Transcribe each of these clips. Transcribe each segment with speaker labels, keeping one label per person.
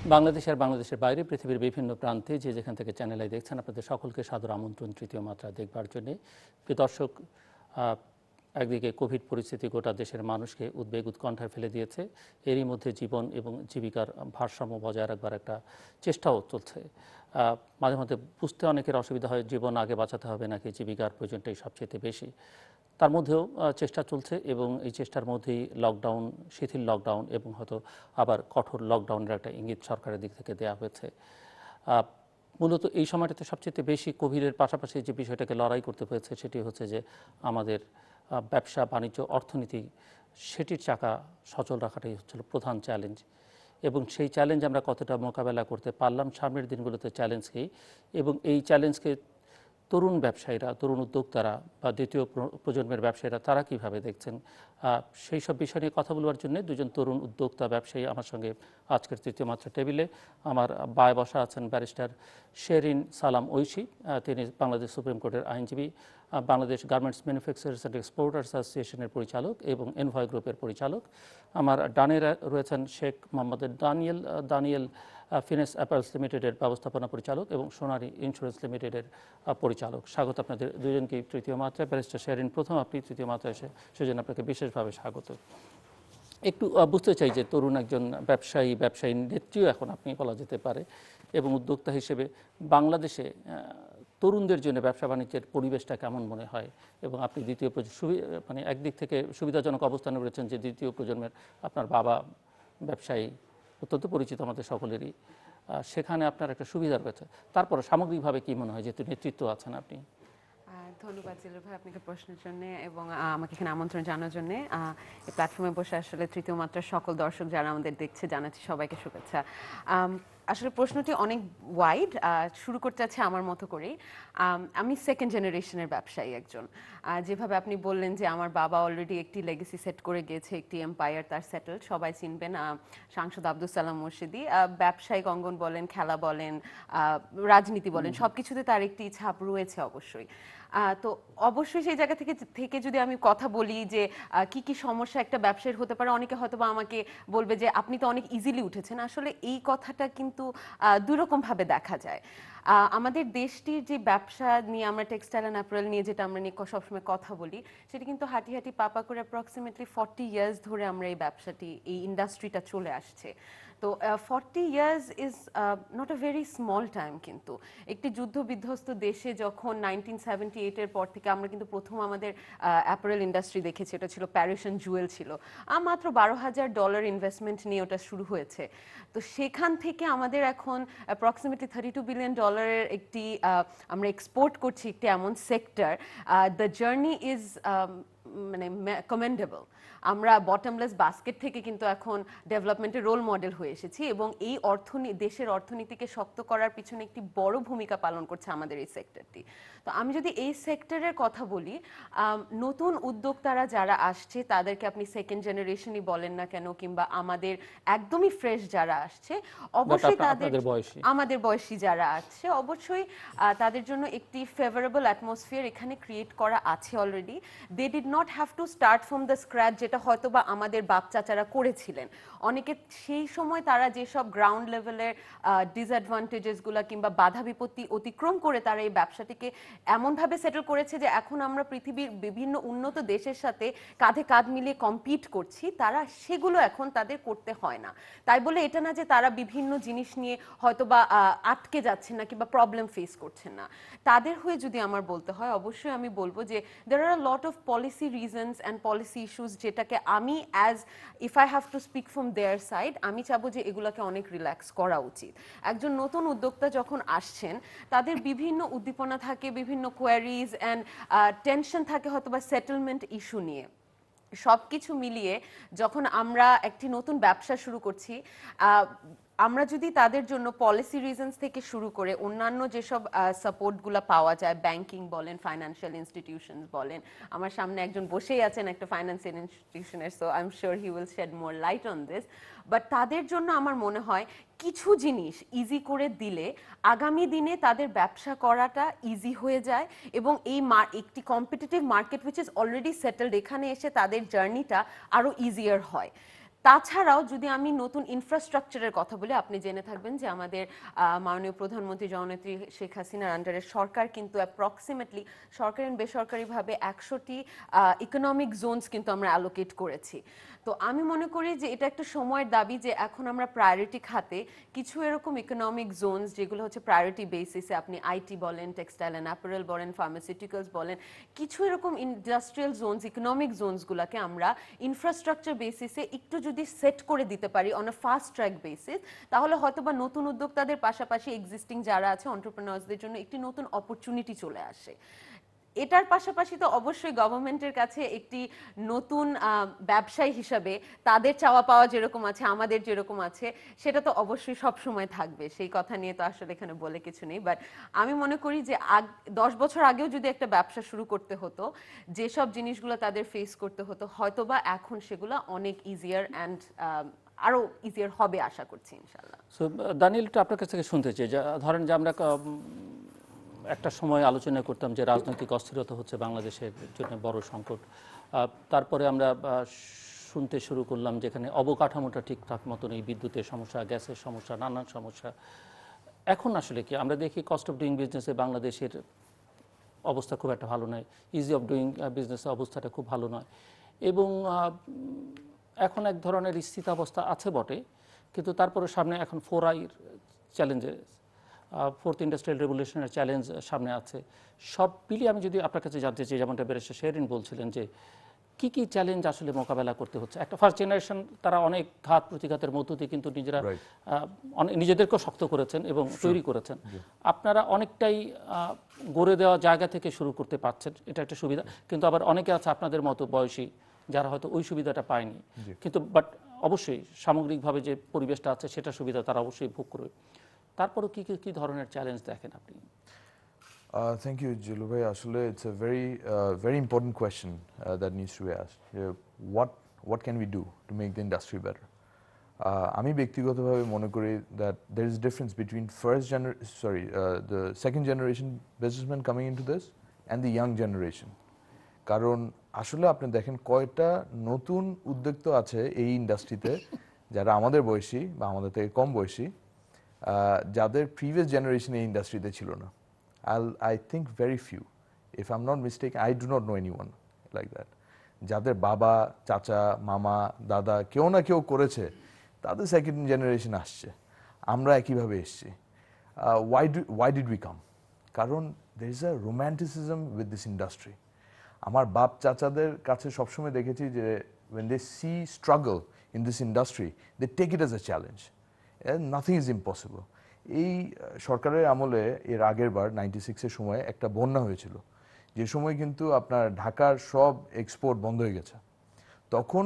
Speaker 1: বাংলাদেশ আর বাংলাদেশের বাইরে পৃথিবীর বিভিন্ন প্রান্তে যে যেখান থেকে চ্যানেলে দেখছেন আপনাদের সকলকে সাদর আমন্ত্রণ তৃতীয় মাত্রা দেখবার জন্যে। প্রিয় দর্শক, একদিকে কোভিড পরিস্থিতি গোটা দেশের মানুষকে উদ্বেগ উৎকণ্ঠায় ফেলে দিয়েছে, এরই মধ্যে জীবন এবং জীবিকার ভারসাম্য বজায় রাখবার একটা চেষ্টাও চলছে। মাঝে মধ্যে বুঝতে অনেকের অসুবিধা হয় জীবন আগে বাঁচাতে হবে নাকি জীবিকার প্রয়োজনটাই সবচেয়ে বেশি। তার মধ্যেও চেষ্টা চলছে এবং এই চেষ্টার মধ্যেই লকডাউন, শিথিল লকডাউন এবং হয়তো আবার কঠোর লকডাউনের একটা ইঙ্গিত সরকারের দিক থেকে দেওয়া হয়েছে। মূলত এই সময়টাতে সবচেয়ে বেশি কোভিডের পাশাপাশি যে বিষয়টাকে লড়াই করতে হয়েছে সেটি হচ্ছে যে আমাদের ব্যবসা বাণিজ্য অর্থনীতি সেটির চাকা সচল রাখাটাই হচ্ছিল প্রধান চ্যালেঞ্জ। এবং সেই চ্যালেঞ্জ আমরা কতটা মোকাবেলা করতে পারলাম সামনের দিনগুলোতে চ্যালেঞ্জকেই, এবং এই চ্যালেঞ্জকে তরুণ ব্যবসায়ীরা, তরুণ উদ্যোক্তারা বা দ্বিতীয় প্রজন্মের ব্যবসায়ীরা তারা কীভাবে দেখছেন, সেই সব বিষয় নিয়ে কথা বলবার জন্য দুজন তরুণ উদ্যোক্তা ব্যবসায়ী আমার সঙ্গে আজকের তৃতীয় মাত্রা টেবিলে। আমার বায় বসা আছেন ব্যারিস্টার শেহরিন সালাম ঐশী, তিনি বাংলাদেশ সুপ্রিম কোর্টের আইনজীবী, Bangladesh garments manufacturers and exporters অ্যাসোসিয়েশনের পরিচালক এবং এনভয় গ্রুপের পরিচালক। আমার ডানে রয়েছেন শেখ মোহাম্মদ দানিয়েল, ফিনেস অ্যাপারেলস লিমিটেডের ব্যবস্থাপনা পরিচালক এবং সোনালি ইন্স্যুরেন্স লিমিটেডের পরিচালক। স্বাগত আপনাদের দুজনকে তৃতীয় মাত্রায়। ব্যারিস্টার শেহরিন, প্রথম আপনি তৃতীয় মাত্রায় এসে সেজন্য আপনাকে বিশেষভাবে স্বাগত। একটু বুঝতে চাই যে তরুণ একজন ব্যবসায়ী নেত্রীও এখন আপনি বলা যেতে পারে, এবং উদ্যোক্তা হিসেবে বাংলাদেশে তরুণদের জন্য ব্যবসা বাণিজ্যের পরিবেশটা কেমন মনে হয়, এবং আপনি দ্বিতীয় মানে একদিক থেকে সুবিধাজনক অবস্থানে রয়েছেন যে দ্বিতীয় প্রজন্মের আপনার বাবা ব্যবসায়ী, অত্যন্ত পরিচিত আমাদের সকলেরই, সেখানে আপনার একটা সুবিধা রয়েছে। তারপরে সামগ্রিকভাবে কি মনে হয় যেহেতু নেতৃত্ব আছেন আপনি?
Speaker 2: ধন্যবাদ জিল্লুর ভাই আপনাকে প্রশ্নের জন্য এবং আমাকে এখানে আমন্ত্রণ জানানোর জন্য। এই প্ল্যাটফর্মে বসে আসলে তৃতীয় মাত্রার সকল দর্শক যারা আমাদের দেখছে জানাচ্ছি সবাইকে শুভেচ্ছা। আসলে প্রশ্নটি অনেক ওয়াইড, শুরু করতে আছে আমার মতো করেই। আমি সেকেন্ড জেনারেশনের ব্যবসায়ী একজন। যেভাবে আপনি বললেন যে আমার বাবা অলরেডি একটি লেগেসি সেট করে গিয়েছে, একটি এম্পায়ার তার সেটেলড, সবাই চিনবেন, সাংসদ আব্দুল সালাম ওইশী। ব্যবসায়িক অঙ্গন বলেন, খেলা বলেন, রাজনীতি বলেন, সব কিছুতে তার একটি ছাপ রয়েছে অবশ্যই। তো অবশ্যই সেই জায়গা থেকে যদি আমি কথা বলি যে কি কি সমস্যা একটা ব্যবসায়ীর হতে পারে, অনেকে হয়তো বা আমাকে বলবে যে আপনি তো অনেক ইজিলি উঠেছেন। আসলে এই কথাটা কিন্তু দুই রকম ভাবে দেখা যায়। আমাদের দেশটির যে ব্যবসা নিয়ে, আমরা টেক্সটাইল অ্যান্ড অ্যাপারেল নিয়ে যেটা আমরা নিয়ে সবসময় কথা বলি, সেটা কিন্তু হাঁটি হাঁটি পাপা করে অ্যাপ্রক্সিমেটলি 40 ইয়ার্স ধরে আমরা এই ব্যবসাটি, এই ইন্ডাস্ট্রিটা চলে আসছে। তো 40 years is not a very small time. কিন্তু একটি যুদ্ধ বিধ্বস্ত দেশে যখন 1978-এর পর থেকে আমরা কিন্তু প্রথম আমাদের অ্যাপারেল ইন্ডাস্ট্রি দেখেছি, এটা ছিল প্যারিস অ্যান্ড জুয়েল ছিল, মাত্র $12,000 ইনভেস্টমেন্ট নিয়ে ওটা শুরু হয়েছে। তো সেখান থেকে আমাদের এখন অ্যাপ্রক্সিমেটলি $32 বিলিয়ন একটি আমরা এক্সপোর্ট করছি, একটি এমন সেক্টর। দ্য জার্নি ইজ মানে কমেন্ডেবল। আমরা বটমলেস বাস্কেট থেকে কিন্তু এখন ডেভেলপমেন্টের রোল মডেল হয়ে এসেছি, এবং এই দেশের অর্থনীতিকে শক্ত করার পিছনে একটি বড় ভূমিকা পালন করছে আমাদের এই সেক্টরটি। তো আমি যদি এই সেক্টরের কথা বলি, নতুন উদ্যোক্তারা যারা আসছে তাদেরকে আপনি সেকেন্ড জেনারেশনই বলেন না কেন, কিংবা আমাদের একদমই ফ্রেশ যারা আসছে, অবশ্যই আমাদের বয়সী যারা আছে, অবশ্যই তাদের জন্য একটি ফেভারেবল অ্যাটমসফিয়ার এখানে ক্রিয়েট করা আছে already. They did not have to start from the scratch, যেটা হয়তো বা আমাদের বাপ চাচারা করেছিলেন। অনেকে সেই সময় তারা যেসব গ্রাউন্ড লেভেলের ডিসঅ্যাডভান্টেজেসগুলো কিংবা বাধা বিপত্তি অতিক্রম করে তারা এই ব্যবসাটিকে এমনভাবে সেটেল করেছে যে এখন আমরা পৃথিবীর বিভিন্ন উন্নত দেশের সাথে কাঁধে কাঁধ মিলিয়ে কম্পিট করছি, তারা সেগুলো এখন তাদের করতে হয় না। তাই বলে এটা না যে তারা বিভিন্ন জিনিস নিয়ে হয়তো বা আটকে যাচ্ছে না কিংবা প্রবলেম ফেস করছেন না। তাদের হয়ে যদি আমার বলতে হয়, অবশ্যই আমি বলবো যে there are a lot of policy reasons and policy issues, যেটাকে আমি if I have to speak from their side, আমি চাবো যে এগুলোকে অনেক রিল্যাক্স করা উচিত। একজন নতুন উদ্যোক্তা যখন আসছেন, তাদের বিভিন্ন উদ্দীপনা থাকে, বিভিন্ন কোয়ারিজ অ্যান্ড টেনশন থাকে হয়তো বা সেটেলমেন্ট ইস্যু নিয়ে। সবকিছু মিলিয়ে যখন আমরা একটি নতুন ব্যবসা শুরু করছি, আমরা যদি তাদের জন্য পলিসি রিজনস থেকে শুরু করে অন্যান্য যেসব সাপোর্টগুলো পাওয়া যায়, ব্যাংকিং বলেন, ফাইন্যান্সিয়াল ইনস্টিটিউশনস বলেন, আমার সামনে একজন বসেই আছেন একটা ফাইন্যান্সিয়াল ইনস্টিটিউশনের, so I am sure he will shed more light on this. But তাদের জন্য আমার মনে হয় কিছু জিনিস ইজি করে দিলে আগামী দিনে তাদের ব্যবসা করাটা ইজি হয়ে যায়, এবং এই একটি competitive market which is already settled, এখানে এসে তাদের জার্নিটা আরও ইজিয়ার হয়। তাছাড়াও যদি আমি নতুন ইনফ্রাস্ট্রাকচারের কথা বলি, আপনি জেনে থাকবেন যে আমাদের মাননীয় প্রধানমন্ত্রী জননেত্রী শেখ হাসিনার আন্ডারে সরকার কিন্তু অ্যাপ্রক্সিমেটলি সরকারি এবং বেসরকারিভাবে 100টি ইকোনমিক জোনস কিন্তু আমরা অ্যালোকেট করেছি। তো আমি মনে করি যে এটা একটা সময়ের দাবি যে এখন আমরা প্রায়োরিটি খাতে কিছু এরকম ইকোনমিক জোনস যেগুলো হচ্ছে প্রায়োরিটি বেসিসে, আপনি আইটি বলেন, টেক্সটাইল অ্যান্ড অ্যাপারেল বলেন, ফার্মাসিউটিক্যালস বলেন, কিছু এরকম ইন্ডাস্ট্রিয়াল জোনস, ইকোনমিক জোনসগুলোকে আমরা ইনফ্রাস্ট্রাকচার বেসিসে একটু যদি সেট করে দিতে পারি on a fast track basis, তাহলে হয়তো বা নতুন উদ্যোক্তাদের পাশাপাশি এক্সিস্টিং যারা আছে এন্টারপ্রেনার্সদের জন্য একটি নতুন অপরচুনিটি চলে আসে। এটার পাশাপাশি তো অবশ্যই গভর্নমেন্টের কাছে একটি নতুন ব্যবসায়ী হিসাবে তাদের চাওয়া পাওয়া যেরকম আছে, আমাদের যেরকম আছে, সেটা তো অবশ্যই সব সময় থাকবে, সেই কথা নিয়ে তো আসলে এখানে বলে কিছু নেই। বাট আমি মনে করি যে 10 বছর আগেও যদি একটা ব্যবসা শুরু করতে হতো, যেসব জিনিসগুলো তাদের ফেস করতে হতো, হয়তোবা এখন সেগুলো অনেক ইজিয়ার অ্যান্ড আরো ইজিয়ার হবে আশা করছি ইনশাআল্লাহ।
Speaker 1: সো দানিয়েল, একটু আপনার কাছ থেকে শুনতে চাই, ধরেন যে আমরা একটা সময় আলোচনা করতাম যে রাজনৈতিক অস্থিরতা হচ্ছে বাংলাদেশের জন্য বড় সংকট। তারপরে আমরা শুনতে শুরু করলাম যেখানে অবকাঠামোটা ঠিকঠাক মতো নেই, বিদ্যুতের সমস্যা, গ্যাসের সমস্যা, নানান সমস্যা। এখন আসলে কি আমরা দেখি কস্ট অফ ডুইং বিজনেসে বাংলাদেশের অবস্থা খুব একটা ভালো নয়, ইজি অফ ডুইং বিজনেসের অবস্থাটা খুব ভালো নয়, এবং এখন এক ধরনের স্থিতাবস্থা আছে বটে, কিন্তু তারপরে সামনে এখন 4I চ্যালেঞ্জেস, ফোর্থ ইন্ডাস্ট্রিয়াল রেভলিউশনের চ্যালেঞ্জ সামনে আছে। সব মিলিয়ে আমি যদি আপনার কাছে জানতে চাই, যেমনটা ব্যারিস্টার শেহরিন বলছিলেন যে কি কি চ্যালেঞ্জ আসলে মোকাবেলা করতে হচ্ছে। একটা ফার্স্ট জেনারেশন তারা অনেক ঘাত প্রতিঘাতের মধ্য দিয়ে কিন্তু নিজেরা নিজেদেরকেও শক্ত করেছেন এবং তৈরি করেছেন। আপনারা অনেকটাই গড়ে দেওয়া জায়গা থেকে শুরু করতে পারছেন, এটা একটা সুবিধা। কিন্তু আবার অনেকে আছে আপনাদের মতো বয়সী যারা হয়তো ওই সুবিধাটা পায়নি, কিন্তু বাট অবশ্যই সামগ্রিকভাবে যে পরিবেশটা আছে সেটা সুবিধা তারা অবশ্যই ভোগ করবে। তারপরও কি কি ধরনের চ্যালেঞ্জ দেখেন আপনি?
Speaker 3: Thank you, Jilu bhai. Ashule, it's a very important question that needs to be asked. What can we do to make the industry better? আমি ব্যক্তিগতভাবে মনে করি that there is a difference between the second generation businessmen coming into this and the young generation. কারণ আসলে আপনি দেখেন কয়টা নতুন উদ্যোক্তা আছে এই ইন্ডাস্ট্রিতে যারা আমাদের বয়সী বা আমাদের থেকে কম বয়সী, যাদের প্রিভিয়াস জেনারেশন এই ইন্ডাস্ট্রিতে ছিল না। I think very few. If I'm not mistaken, I do not know anyone like that. যাদের বাবা, চাচা, মামা, দাদা কেউ না কেউ করেছে, তাদের সেকেন্ড জেনারেশন আসছে, আমরা একইভাবে এসছি। Why did we come? কারণ there is a romanticism with this industry. আমার বাপ চাচাদের কাছে সবসময় দেখেছি যে when they see struggle in this industry, they take it as a challenge. And nothing is impossible. এই সরকারের আমলে এর আগের বার 96-এর সময় একটা বন্যা হয়েছিল, যে সময় কিন্তু আপনার ঢাকার সব এক্সপোর্ট বন্ধ হয়ে গেছে। তখন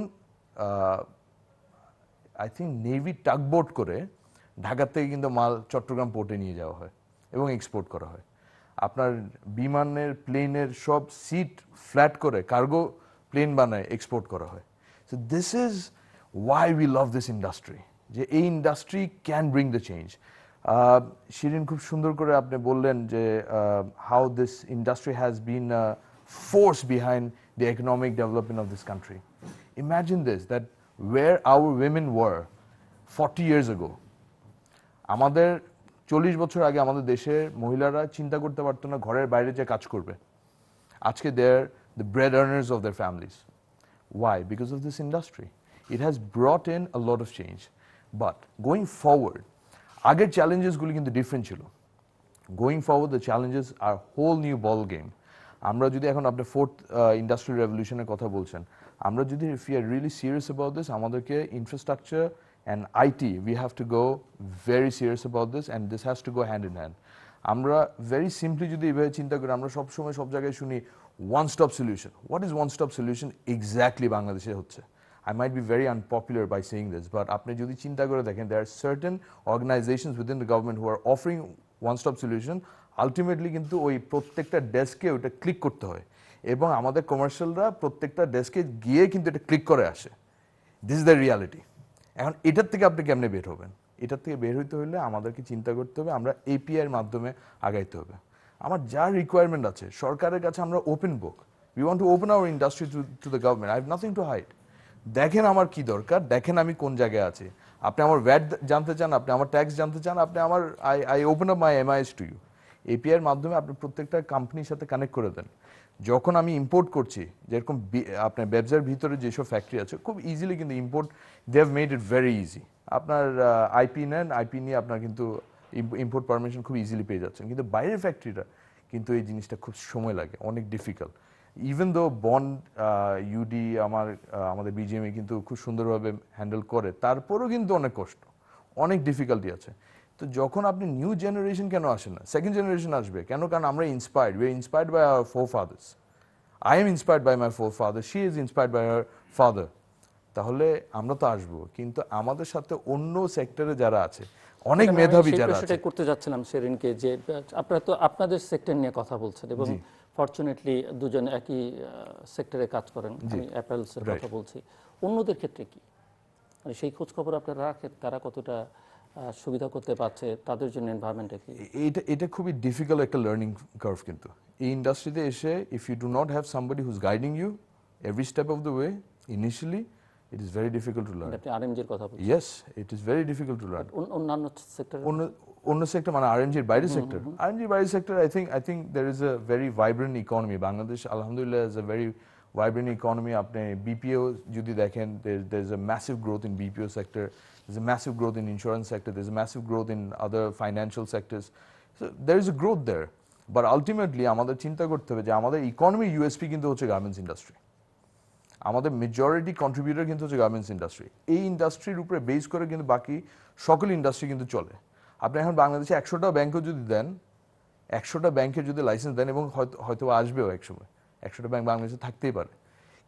Speaker 3: আই থিঙ্ক নেভি টাগবোট করে ঢাকার থেকে কিন্তু মাল চট্টগ্রাম পোর্টে নিয়ে যাওয়া হয় এবং এক্সপোর্ট করা হয়। আপনার বিমানের প্লেনের সব সিট ফ্ল্যাট করে কার্গো প্লেন বানায় এক্সপোর্ট করা হয়। So this is why we love this industry, যে এই industry can bring the change. Shirin খুব সুন্দর করে আপনি বললেন যে how this industry has been force behind the economic development of this country. Imagine this, that were our women were 40 years ago, আমাদের 40 বছর আগে আমাদের দেশের মহিলারা চিন্তা করতে পারতো না ঘরের বাইরে যে কাজ করবে। আজকে they are the bread earners of their families. Why? Because of this industry. It has brought in a lot of change. But going forward, আগের চ্যালেঞ্জেসগুলি কিন্তু ডিফারেন্ট ছিল। Going forward the challenges are whole new ball game. আমরা যদি এখন আপনি fourth industrial রেভলিউশনের কথা বলছেন, আমরা যদি if you are really serious about this, আমাদেরকে infrastructure and IT we have to go very serious about this, and this has to go hand in hand. আমরা ভেরি সিম্পলি যদি এভাবে চিন্তা করি, আমরা সবসময় সব জায়গায় শুনি one stop solution. What is one stop solution exactly বাংলাদেশে হচ্ছে? I might be very unpopular by saying this, but আপনি যদি চিন্তা করে দেখেন, there are certain organizations within the government who are offering one-stop solution. Ultimately কিন্তু ওই প্রত্যেকটা ডেস্কে ওটা ক্লিক করতে হয়, এবং আমাদের কমার্শিয়ালরা প্রত্যেকটা ডেস্কে গিয়ে কিন্তু এটা ক্লিক করে আসে। This is the reality. এখন এটার থেকে আপনি কেমনে বের হবেন? এটার থেকে বের হইতে হলে আমাদেরকে চিন্তা করতে হবে, আমরা এপিআইয়ের মাধ্যমে আগাইতে হবে। আমার যা রিকোয়ারমেন্ট আছে সরকারের কাছে আমরা open book. We want to open our industry to the government. I have nothing to hide. দেখেন আমার কি দরকার, দেখেন আমি কোন জায়গায় আছি। আপনি আমার ভ্যাট জানতে চান, আপনি আমার ট্যাক্স জানতে চান, আপনি আমার I open up my MIS to you. API এর মাধ্যমে আপনি প্রত্যেকটা কোম্পানির সাথে কানেক্ট করে দেন। যখন আমি ইম্পোর্ট করছি, যেরকম আপনার ব্যবসার ভিতরে যেসব ফ্যাক্টরি আছে খুব ইজিলি কিন্তু import, they have made it very easy. আপনার আইপি নেন, আইপি নিয়ে আপনার কিন্তু ইম্পোর্ট পারমিশন খুব ইজিলি পেয়ে যাচ্ছেন। কিন্তু বাইরের ফ্যাক্টরিটা কিন্তু এই জিনিসটা খুব সময় লাগে, অনেক difficult. Even though bond UD আমাদের বিজিএমএ কিন্তু খুব সুন্দরভাবে হ্যান্ডেল করে, তারপরেও কিন্তু অনেক কষ্ট, অনেক ডিফিকাল্টি আছে। তো যখন আপনি নিউ জেনারেশন কেন আসে না, সেকেন্ড জেনারেশন আসবে কেন? কারণ আমরা inspired, we are inspired by our forefathers. I am inspired by my forefather, she is inspired by her father. তাহলে আমরা তো আসবো, কিন্তু আমাদের সাথে অন্য সেক্টরে যারা আছে, অনেক মেধাবী যারা আছে।
Speaker 1: সেটাই করতে যাচ্ছিলাম শেরিনকে, যে আপনারা তো আপনাদের সেক্টর নিয়ে কথা বলছেন এবং ফরচুনেটলি দুজন একই সেক্টরে কাজ করেন। আমি অ্যাপারেলসের কথা বলছি। অন্যদের ক্ষেত্রে কি, মানে সেই খোঁজ খবর আপনারা রাখেন, তারা কতটা সুবিধা করতে পারছে, তাদের জন্য এনভায়রনমেন্টটা কি?
Speaker 3: এটা খুবই ডিফিকাল্ট একটা লার্নিং কার্ভ। কিন্তু এই ইন্ডাস্ট্রিতে এসে if you do not have somebody who's guiding you every step of the way, initially it is very difficult to learn.
Speaker 1: আপনি আরএমজির কথা বলছেন।
Speaker 3: Yes, it is very difficult to learn.
Speaker 1: অন্যান্য সেক্টরে,
Speaker 3: অন্য সেক্টর মানে আরএমজির বাইরের সেক্টর, আরএমজির বাইরের sector, I think there is a very vibrant economy. Bangladesh আলহামদুলিল্লাহ is a very vibrant economy. আপনি বিপিও যদি দেখেন, there is a massive growth in BPO sector, there's a massive growth in insurance sector, there's a massive growth in other financial sectors. So there is a growth there. But ultimately আমাদের চিন্তা করতে হবে যে আমাদের economy USP কিন্তু হচ্ছে garments industry. আমাদের majority contributor কিন্তু হচ্ছে গার্মেন্টস ইন্ডাস্ট্রি। এই ইন্ডাস্ট্রির উপরে বেস করে কিন্তু বাকি সকল ইন্ডাস্ট্রি কিন্তু চলে। আপনি এখন বাংলাদেশে 100টা ব্যাংকও যদি দেন, 100টা ব্যাংকের যদি লাইসেন্স দেন, এবং হয়তো আসবেও একসময় 100টা ব্যাংক বাংলাদেশে থাকতেই পারে,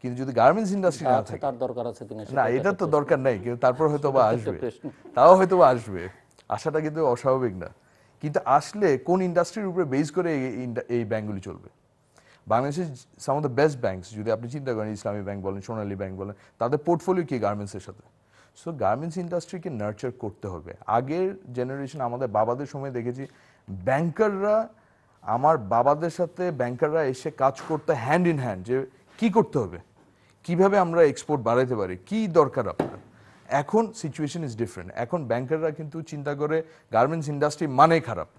Speaker 3: কিন্তু যদি গার্মেন্টস ইন্ডাস্ট্রি না থাকে,
Speaker 1: তার দরকার আছে কিনা
Speaker 3: না, এটা তো দরকার নাই, কিন্তু তারপর হয়তো বা আসবে, তাও হয়তো বা আসবে, আশাটা কিন্তু অস্বাভাবিক না। কিন্তু আসলে কোন ইন্ডাস্ট্রির উপরে বেস করে এই ব্যাংকগুলি চলবে? বাংলাদেশের সাম অফ দ্য বেস্ট ব্যাংকস যদি আপনি চিন্তা করেন, ইসলামী ব্যাংক বলেন, সোনালী ব্যাংক বলেন, তাদের পোর্টফোলিও কি গার্মেন্টসের সাথে। সো গার্মেন্টস ইন্ডাস্ট্রিকে নার্চার করতে হবে। আগের জেনারেশন আমাদের বাবাদের সময় দেখেছি, ব্যাংকাররা, আমার বাবাদের সাথে ব্যাংকাররা এসে কাজ করতে হ্যান্ড ইন হ্যান্ড, যে কি করতে হবে, কিভাবে আমরা এক্সপোর্ট বাড়াইতে পারি, কি দরকার আপনার। এখন সিচুয়েশন ইজ ডিফারেন্ট। এখন ব্যাংকাররা কিন্তু চিন্তা করে গার্মেন্টস ইন্ডাস্ট্রি মানে খারাপ,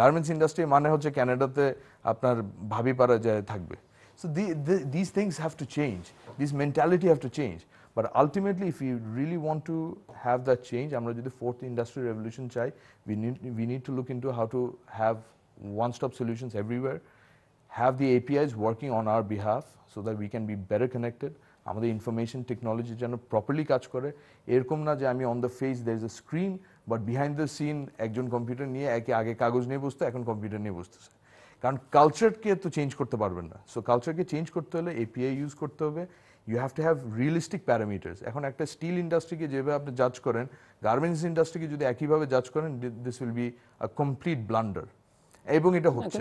Speaker 3: গার্মেন্টস ইন্ডাস্ট্রি মানে হচ্ছে ক্যানাডাতে আপনার ভাবি পাড়া যায় থাকবে। So this things have to change, this mentality have to change. But ultimately if you really want to have that change, আমরা যদি ফোর্থ ইন্ডাস্ট্রিয়াল রেভলিউশন চাই, we need to look into how to have one-stop solutions everywhere, have the APIs working on our behalf so that we can be better connected. আমাদের information technology যেন properly কাজ করে। এরকম না যে আমি on the face there is a screen, but behind the scene একজন computer নিয়ে আগে কাগজ নিয়ে বসতো, এখন কম্পিউটার নিয়ে বসতেছে। কারণ কালচারকে তো চেঞ্জ করতে পারবেন না। সো কালচারকে চেঞ্জ করতে হলে এপিআই ইউজ করতে হবে। You have to have realistic parameters. এখন একটা স্টিল ইন্ডাস্ট্রিকে যেভাবে আপনি জাজ করেন, গার্মেন্টস ইন্ডাস্ট্রিকে যদি একইভাবে জাজ করেন, this will be a complete blunder. এবং এটা হচ্ছে।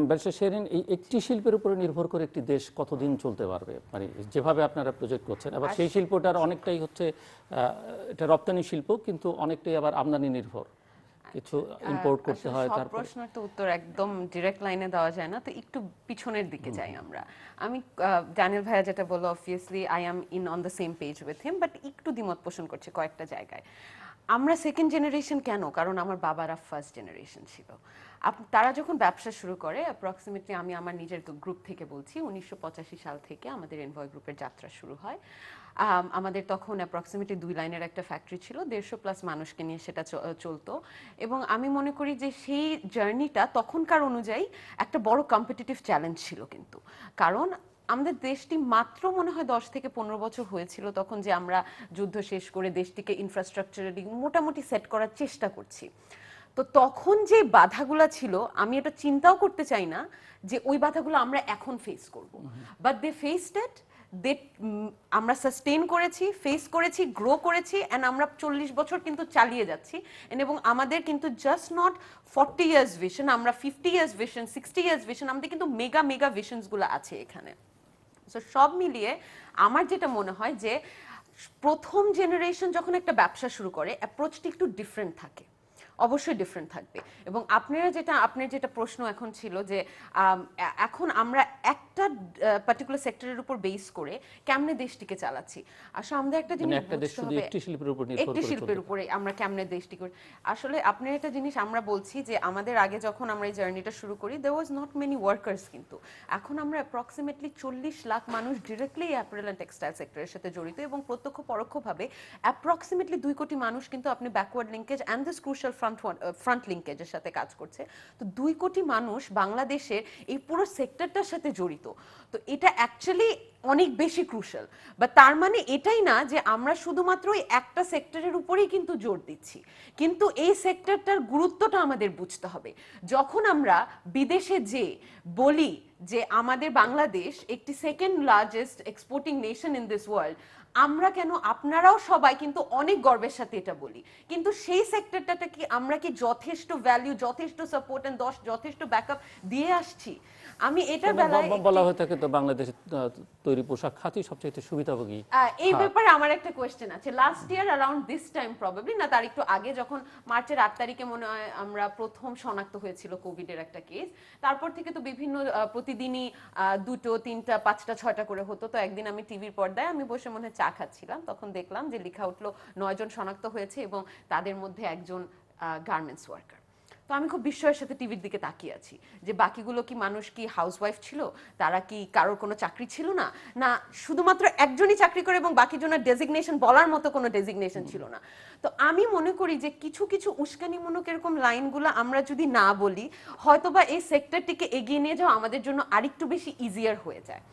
Speaker 1: ব্যারিস্টার শেহরিন, এই একটি শিল্পের উপরে নির্ভর করে একটি দেশ কতদিন চলতে পারবে, মানে যেভাবে আপনারা প্রজেক্ট করছেন? আবার সেই শিল্পটার অনেকটাই হচ্ছে এটা রপ্তানি শিল্প, কিন্তু অনেকটাই আবার আমদানি নির্ভর, কিছু ইম্পোর্ট করতে হয়।
Speaker 2: তার প্রশ্নের তো উত্তর একদম ডাইরেক্ট লাইনে দেওয়া যায় না, তো একটু পিছনের দিকে যাই আমরা। আমি ড্যানিয়েল ভাইয়া যেটা বললো, obviously I am in on the same page with him, but একটু দ্বিমত পোষণ করছে কয়েকটা জায়গায়। আমরা সেকেন্ড জেনারেশন কেন? কারণ আমার বাবারা ফার্স্ট জেনারেশন ছিল। তারা যখন ব্যবসা শুরু করে, অ্যাপ্রক্সিমেটলি আমি আমার নিজের গ্রুপ থেকে বলছি, 1985 সাল থেকে আমাদের এনভয় গ্রুপের যাত্রা শুরু হয়। আমাদের তখন অ্যাপ্রক্সিমেটলি 2 লাইনের একটা ফ্যাক্টরি ছিল, 150+ মানুষকে নিয়ে সেটা চলতো। এবং আমি মনে করি যে সেই জার্নিটা তখনকার অনুযায়ী একটা বড় কম্পিটিটিভ চ্যালেঞ্জ ছিল কিন্তু। কারণ আমাদের দেশটি মাত্র মনে হয় 10 থেকে 15 বছর হয়েছিল তখন, যে আমরা যুদ্ধ শেষ করে দেশটিকে ইনফ্রাস্ট্রাকচারালি মোটামুটি সেট করার চেষ্টা করছি। তো তখন যে বাধাগুলো ছিল, আমি এটা চিন্তাও করতে চাই না যে ওই বাধাগুলো আমরা এখন ফেস করব, বাট দে ফেসড ইট। আমরা সাস্টেইন করেছি, ফেস করেছি, গ্রো করেছি, অ্যান্ড আমরা 40 বছর কিন্তু চালিয়ে যাচ্ছি। এবং আমাদের কিন্তু জাস্ট নট 40 ইয়ার্স ভিশন, আমরা 50 ইয়ার্স ভিশন, 60 ইয়ার্স ভিশন, আমাদের কিন্তু মেগা ভিশনসগুলো আছে এখানে। সো সব মিলিয়ে আমার যেটা মনে হয় যে প্রথম জেনারেশন যখন একটা ব্যবসা শুরু করে, অ্যাপ্রোচটি একটু ডিফারেন্ট থাকে, অবশ্যই ডিফারেন্ট থাকবে। এবং আপনার যেটা প্রশ্ন এখন ছিল যে এখন আমরা একটা পার্টিকুলার সেক্টরের উপর বেস করে কেমনে দেশটিকে চালাচ্ছি। আসলে আমাদের একটা জিনিস
Speaker 1: একটা দেশ শুধু একটি শিল্পের উপর নির্ভর করে
Speaker 2: একটি শিল্পের উপরে আমরা কেমনে দেশটিকে, আসলে আপনার একটা জিনিস আমরা বলছি যে আমাদের আগে যখন আমরা এই জার্নিটা শুরু করি there was not many workers, কিন্তু এখন আমরা অ্যাপ্রক্সিমেটলি 40 লাখ মানুষ ডিরেক্টলি অ্যাপারেল এন্ড টেক্সটাইল সেক্টরের সাথে জড়িত এবং প্রত্যক্ষ পরোক্ষভাবে অ্যাপ্রক্সিমেটলি 2 কোটি মানুষ কিন্তু আপনি backward linkage and this crucial front লিঙ্কেজের সাথে কাজ করছে। তো 2 কোটি মানুষ বাংলাদেশের এই পুরো সেক্টরটার সাথে জড়িত। তো এটা অ্যাকচুয়ালি অনেক বেশি ক্রুশাল, বা তার মানে এটাই না যে আমরা শুধুমাত্র ওই একটা সেক্টরের উপরেই কিন্তু জোর দিচ্ছি, কিন্তু এই সেক্টরটার গুরুত্বটা আমাদের বুঝতে হবে। যখন আমরা বিদেশে যে বলি যে আমাদের বাংলাদেশ একটি second largest exporting nation in this world, আমরা কেন, আপনারাও সবাই কিন্তু অনেক গর্বের সাথে এটা বলি, কিন্তু সেই সেক্টরটাকে কি আমরা কি যথেষ্ট ভ্যালু, যথেষ্ট সাপোর্ট এন্ড যথেষ্ট ব্যাকআপ দিয়ে আসছি? আমি এটার বেলায়
Speaker 1: বলা হয়ে থাকে তো বাংলাদেশের তৈরি পোশাক খাতই সবচেয়ে সুবিধাভোগী।
Speaker 2: এই ব্যাপারে আমার একটা কোয়েশ্চেন আছে। Last year around this time probably না, তার একটু আগে, যখন মার্চের 8 তারিখে মনে হয় আমরা প্রথম শনাক্ত হয়েছিল কোভিডের একটা কেস, তারপর থেকে তো বিভিন্ন প্রতিদিনই 2টো 3টা 5টা 6টা করে হতো। তো একদিন আমি টিভির পর্দায় আমি বসে মনে হয় চা খাচ্ছিলাম, তখন দেখলাম যে লেখা উঠলো 9 জন শনাক্ত হয়েছে এবং তাদের মধ্যে একজন গার্মেন্টস ওয়ার্কার। তো আমি খুব বিস্ময়ের সাথে টিভির দিকে তাকিয়ে আছি যে বাকিগুলো কি মানুষ কি হাউসওয়াইফ ছিল, তারা কি কারোর কোনো চাকরি ছিল না, না শুধুমাত্র একজনই চাকরি করে এবং বাকি জনের ডেজিগনেশন বলার মতো কোনো ডেজিগনেশন ছিল না। তো আমি মনে করি যে কিছু কিছু উস্কানিমূলক এরকম লাইনগুলো আমরা যদি না বলি, হয়তোবা এই সেক্টরটিকে এগিয়ে নিয়ে যাওয়া আমাদের জন্য আরেকটু বেশি ইজিয়ার হয়ে যায়।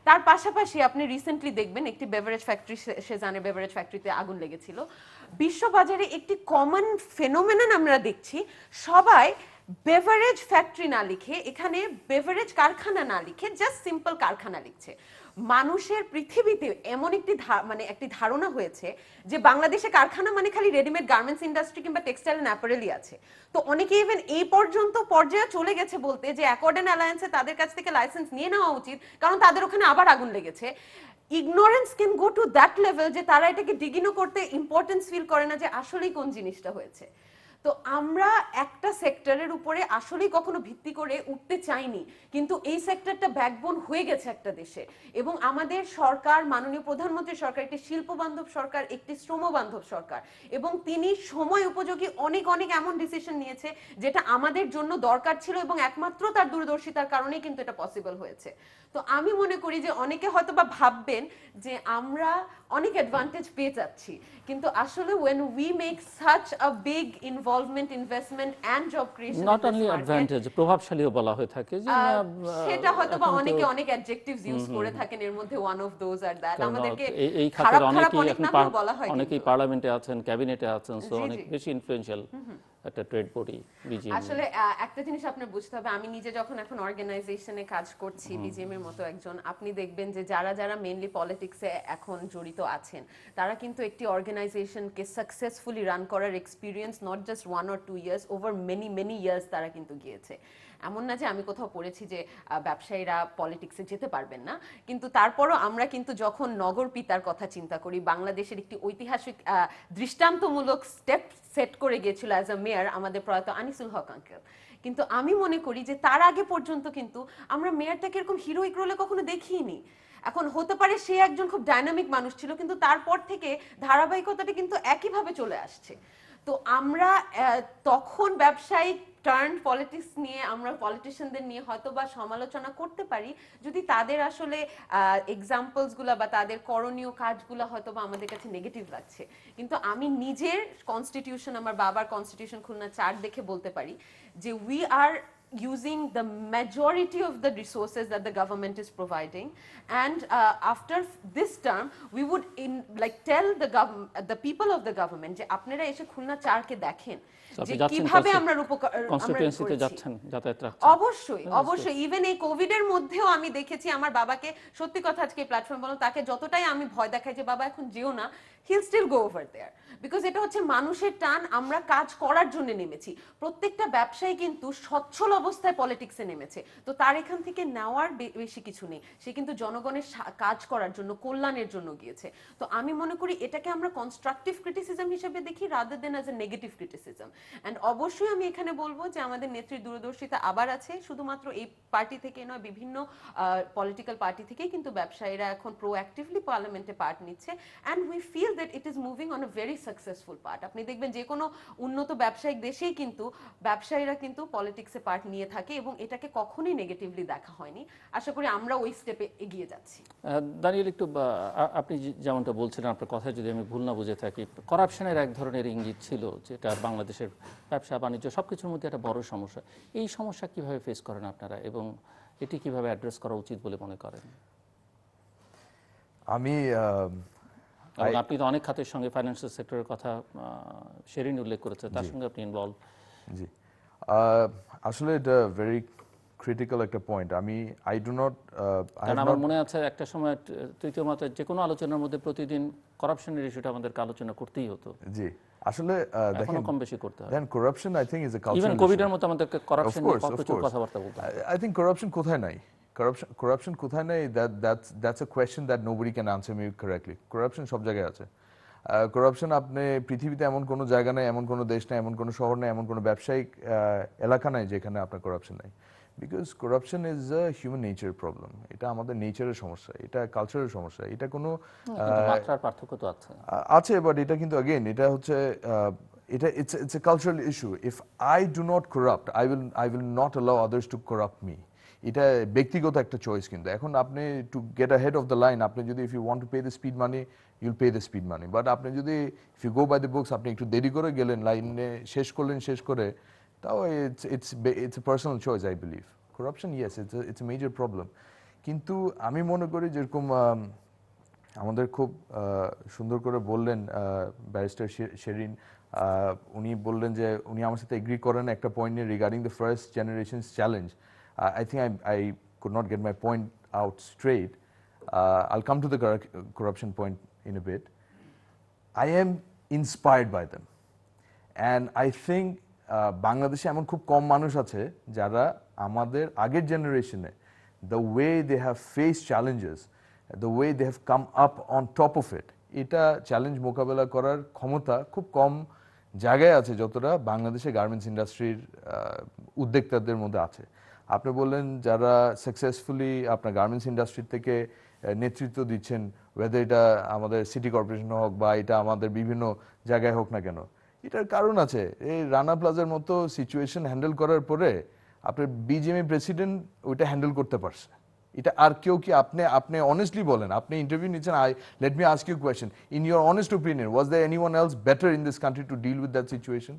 Speaker 2: তার পাশাপাশি আপনি রিসেন্টলি দেখবেন একটি বেভারেজ ফ্যাক্টরি, সেজানে বেভারেজ ফ্যাক্টরিতে আগুন লেগেছিল। বিশ্ববাজারে একটি কমন ফেনোমেনন আমরা দেখছি, সবাই বেভারেজ ফ্যাক্টরি না লিখে, এখানে বেভারেজ কারখানা না লিখে জাস্ট সিম্পল কারখানা লিখছে। মানুষের পৃথিবীতে এমন একটি ধারণা হয়েছে যে বাংলাদেশে কারখানা মানে খালি রেডিমেড গার্মেন্টস ইন্ডাস্ট্রি কিংবা টেক্সটাইল এন্ড অ্যাপারেলই আছে। তো অনেকে ইভেন এই পর্যন্ত পর্যায়ে চলে গেছে বলতে যে অ্যাকর্ড এন্ড অ্যালায়েন্সে তাদের কাছ থেকে লাইসেন্স নিয়ে নেওয়া উচিত, কারণ তাদের ওখানে আবার আগুন লেগেছে। Ignorance can go to that level যে তারা এটাকে ডিগিনো করতে ইম্পর্টেন্স ফিল করে না যে আসলেই কোন জিনিসটা হয়েছে। তো আমরা একটা সেক্টরের উপরে আসলেই কখনো ভিত্তি করে উঠতে চাইনি, কিন্তু এই সেক্টরটা ব্যাকবোন হয়ে গেছে একটা দেশে। এবং আমাদের সরকার, মাননীয় প্রধানমন্ত্রী সরকার একটি শিল্প বান্ধব সরকার, একটি শ্রম বান্ধব সরকার, এবং তিনি সময় উপযোগী অনেক অনেক এমন ডিসিশন নিয়েছে যেটা আমাদের জন্য দরকার ছিল এবং একমাত্র তার দূরদর্শিতার কারণেই কিন্তু এটা পসিবল হয়েছে। তো আমি মনে করি যে অনেকে হয়তোবা ভাববেন যে আমরা অনেক অ্যাডভান্টেজ পেয়ে যাচ্ছি, কিন্তু আসলে when we make such a big involvement, investment and job creation,
Speaker 1: not only advantage, প্রভাবশালীও বলা হয়ে থাকে যে
Speaker 2: সেটা হয়তোবা অনেকে অনেক অ্যাডজেক্টিভস ইউজ করে থাকেন, এর মধ্যে one of those are that আমাদেরকে
Speaker 1: এই
Speaker 2: খারাপ
Speaker 1: খাতের
Speaker 2: খারাপ অনেক
Speaker 1: অনেকেই
Speaker 2: নামও বলা হয়,
Speaker 1: অনেকেই পার্লামেন্টে আছেন, ক্যাবিনেটে আছেন, সো
Speaker 2: জি,
Speaker 1: অনেক
Speaker 2: জি।
Speaker 1: বেশি ইনফ্লুয়েন্সিয়াল একটা ট্রেড বডি বিজিএমইএ।
Speaker 2: আসলে একটা জিনিস আপনার বুঝতে হবে, আমি নিজে যখন এখন অর্গানাইজেশনে কাজ করছি বিজিএমএর মতো একজন, আপনি দেখবেন যে যারা যারা মেইনলি পলিটিক্সে এখন জড়িত আছেন, তারা কিন্তু একটি অর্গানাইজেশনকে সাকসেসফুলি রান করার experience not just 1 or 2 years, over many years তারা কিন্তু গিয়েছে। এমন না যে আমি কোথাও পড়েছি যে ব্যবসায়ীরা পলিটিক্সে যেতে পারবেন না, কিন্তু তারপরও আমরা কিন্তু যখন নগর পিতার কথা চিন্তা করি, বাংলাদেশের একটি ঐতিহাসিক দৃষ্টান্তমূলক স্টেপ সেট করে গিয়েছিল অ্যাজ আ মেয়র আমাদের প্রয়াত আনিসুল হক আঙ্কেল। কিন্তু আমি মনে করি যে তার আগে পর্যন্ত কিন্তু আমরা মেয়রটাকে এরকম হিরোইক রোলে কখনো দেখিনি। এখন হতে পারে সে একজন খুব ডাইনামিক মানুষ ছিল, কিন্তু তারপর থেকে ধারাবাহিকতাটা কিন্তু একইভাবে চলে আসছে। তো আমরা তখন ব্যবসায়িক টার্ন পলিটিক্স নিয়ে, আমরা পলিটিশিয়ানদের নিয়ে হয়তো বা সমালোচনা করতে পারি যদি তাদের আসলে এক্সাম্পলস গুলা বা তাদের করণীয় কাজগুলো হয়তো বা আমাদের কাছে নেগেটিভ লাগছে। কিন্তু আমি নিজের কনস্টিটিউশন, আমার বাবার কনস্টিটিউশন খুলনা 4 দেখে বলতে পারি যে we are using the majority of the resources that the government is providing, and after this term we would tell the people of the government যে আপনারা এসে খুলনা 4 কে দেখেন যে কিভাবে আমরা
Speaker 1: কনস্টিটিউয়েন্সিতে যাচ্ছেন, যাতায়াত রাখছেন।
Speaker 2: অবশ্যই ইভেন এই কোভিড এর মধ্যেও আমি দেখেছি আমার বাবাকে, সত্যি কথা আজকে এই প্ল্যাটফর্ম বললাম, তাকে যতটাই আমি ভয় দেখাই যে বাবা এখন যেও না, he'll still go over there because এটা হচ্ছে মানুষের টান, আমরা কাজ করার জন্য নেমেছি। প্রত্যেকটা ব্যবসায়ী কিন্তু সচ্ছল অবস্থায় পলিটিক্সে নেমেছে, তো তার এখান থেকে নেওয়ার বেশি কিছু নেই, সে কিন্তু জনগণের কাজ করার জন্য, কল্যাণের জন্য গিয়েছে। তো আমি মনে করি এটাকে আমরা কনস্ট্রাকটিভ ক্রিটিসিজম হিসেবে দেখি rather than as a negative criticism. And অবশ্যই আমি এখানে বলবো যে আমাদের নেত্রীর দূরদর্শিতা আবার আছে, শুধুমাত্র এই পার্টি থেকে নয়, বিভিন্ন পলিটিক্যাল পার্টি থেকেই কিন্তু ব্যবসায়ীরা এখন প্রোঅ্যাক্টিভলি পার্লামেন্টে পার্ট নিচ্ছে, and we feel that it is moving on a very successful part. আপনি দেখবেন যে কোনো উন্নত ব্যবসায়িক দেশেই কিন্তু ব্যবসায়ীরা কিন্তু পলিটিক্সে পার্ট নিয়ে থাকে এবং এটাকে কখনোই নেগেটিভলি দেখা হয়নি। আশা করি আমরা ওই স্টেপে এগিয়ে যাচ্ছি।
Speaker 1: দানিয়েল, একটু আপনি যেমনটা বলছিলেন, আপনার কথায় যদি আমি ভুল না বুঝে থাকি, করাপশনের এক ধরনের ইঙ্গিত ছিল, যেটা বাংলাদেশের ব্যবসা বাণিজ্য সবকিছুর মধ্যে একটা বড় সমস্যা। এই সমস্যা কিভাবে ফেস করেন আপনারা এবং এটি কিভাবে অ্যাড্রেস করা উচিত বলে মনে করেন? আপনি তো অনেক খাতের সঙ্গে, ফাইন্যান্সিয়াল সেক্টরের কথা শেরিন উল্লেখ করেছে, তার সঙ্গে আপনি ইনভলভ।
Speaker 3: জি, আসলে এটা ভেরি ক্রিটিক্যাল একটা পয়েন্ট। আই ডু নট,
Speaker 1: আমার মনে আছে একটা সময় তৃতীয় মাত্রায় যে কোনো আলোচনার মধ্যে প্রতিদিন করাপশনের ইস্যুটা আমাদেরকে আলোচনা করতেই হতো।
Speaker 3: জি, আসলে
Speaker 1: দেখেন কম বেশি করতে হয়।
Speaker 3: Then corruption I think is a cultural,
Speaker 1: even কোভিডের মতো আমাদেরকে করাপশন নিয়ে প্রচুর কথাবার্তা বলতে হয়।
Speaker 3: আই থিংক করাপশন কোথায় নাই, corruption কোথায় নাই, that's a question that nobody can answer me correctly. Corruption সব জায়গায় আছে। করাপশন আপনি পৃথিবীতে এমন কোনো জায়গা নাই, এমন কোনো দেশ নাই, এমন কোনো শহর নাই, এমন কোনো ব্যবসায়িক এলাকা নাই যেখানে আপনার করাপশন নাই। Because corruption is a human nature problem. এটা আমাদের নেচারের সমস্যা, এটা কালচারের সমস্যা, এটা কোনো
Speaker 1: মাত্রার পার্থক্য তো
Speaker 3: আছে, বাট এটা কিন্তু अगेन এটা হচ্ছে এটা it's a cultural issue. If I do not corrupt, I will not allow others to corrupt me. এটা ব্যক্তিগত একটা চয়েস। কিন্তু এখন আপনি to get ahead of the line, আপনি যদি if you want to pay the speed money, you'll pay the speed money. But আপনি যদি if you go by the books, আপনি একটু দেরি করে গেলেন, লাইনে শেষ করলেন, শেষ করে, তাও it's a personal choice, I believe. Corruption, yes, it's a major problem. কিন্তু আমি মনে করি যেরকম আমাদের খুব সুন্দর করে বললেন ব্যারিস্টার শেরিন, উনি বললেন যে উনি আমার সাথে এগ্রি করেন একটা পয়েন্ট নিয়ে regarding the first generations challenge. I think I could not get my point out straight. I'll come to the corruption point in a bit. I am inspired by them. And I think বাংলাদেশে এমন খুব কম মানুষ আছে যারা আমাদের আগের জেনারেশনে the way they have faced challenges, the way they have come up on top of it, এটা চ্যালেঞ্জ মোকাবেলা করার ক্ষমতা খুব কম জায়গায় আছে যতটা বাংলাদেশে গার্মেন্টস ইন্ডাস্ট্রির উদ্যোক্তাদের মধ্যে আছে। আপনি বললেন যারা সাকসেসফুলি আপনার গার্মেন্টস ইন্ডাস্ট্রি থেকে নেতৃত্ব দিচ্ছেন, ওয়েদার এটা আমাদের সিটি কর্পোরেশন হোক বা এটা আমাদের বিভিন্ন জায়গায় হোক না কেন, এটার কারণ আছে। এই রানা প্লাজার মতো সিচুয়েশন হ্যান্ডেল করার পরে আপনার বিজিএমএ প্রেসিডেন্ট ওইটা হ্যান্ডেল করতে পারছে। এটা আর কেউ কি আপনি অনেস্টলি বলেন, আপনি ইন্টারভিউ নিচ্ছেন, let me ask you question, in your honest opinion, was there anyone else better in this country to deal with that situation,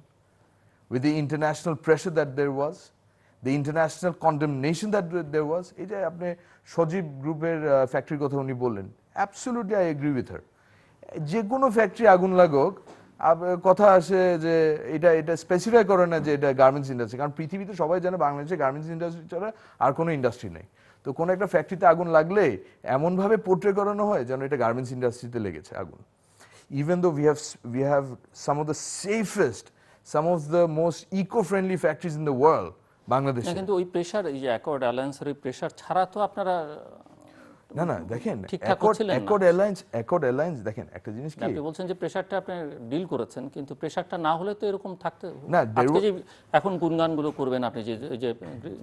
Speaker 3: with the international pressure that there was, the international condemnation that there was? এই যে আপনি সজীব গ্রুপের ফ্যাক্টরির কথা উনি বললেন, absolutely I agree with her. যে কোনো ফ্যাক্টরি আগুন লাগুক, কথা আসে যে এটা স্পেসিফাই করে না যে এটা গার্মেন্টস ইন্ডাস্ট্রি, কারণ পৃথিবীতে সবাই জানে বাংলাদেশে গার্মেন্টস ইন্ডাস্ট্রি ছাড়া আর কোনো ইন্ডাস্ট্রি নেই। তো কোনো একটা ফ্যাক্টরিতে আগুন লাগলে এমনভাবে পোর্ট্রে করানো হয় যেন এটা গার্মেন্টস ইন্ডাস্ট্রিতে লেগেছে আগুন। Even though we have some of the safest, some of the most eco-friendly factories in the world, বাংলাদেশে।
Speaker 1: কিন্তু ওই প্রেসার, এই যে অ্যাকর্ড অ্যালায়েন্সের ওই প্রেসার ছাড়া তো আপনারা
Speaker 3: না দেখেন,
Speaker 1: অ্যাকর্ড
Speaker 3: এয়ারলাইন্স দেখেন একটা জিনিস কি,
Speaker 1: আপনি বলছেন যে প্রেসারটা আপনি ডিল করেছেন, কিন্তু প্রেসারটা না হলে তো এরকম থাকতে
Speaker 3: না।
Speaker 1: আজকে যে এখন গুণগানগুলো করবেন আপনি, যে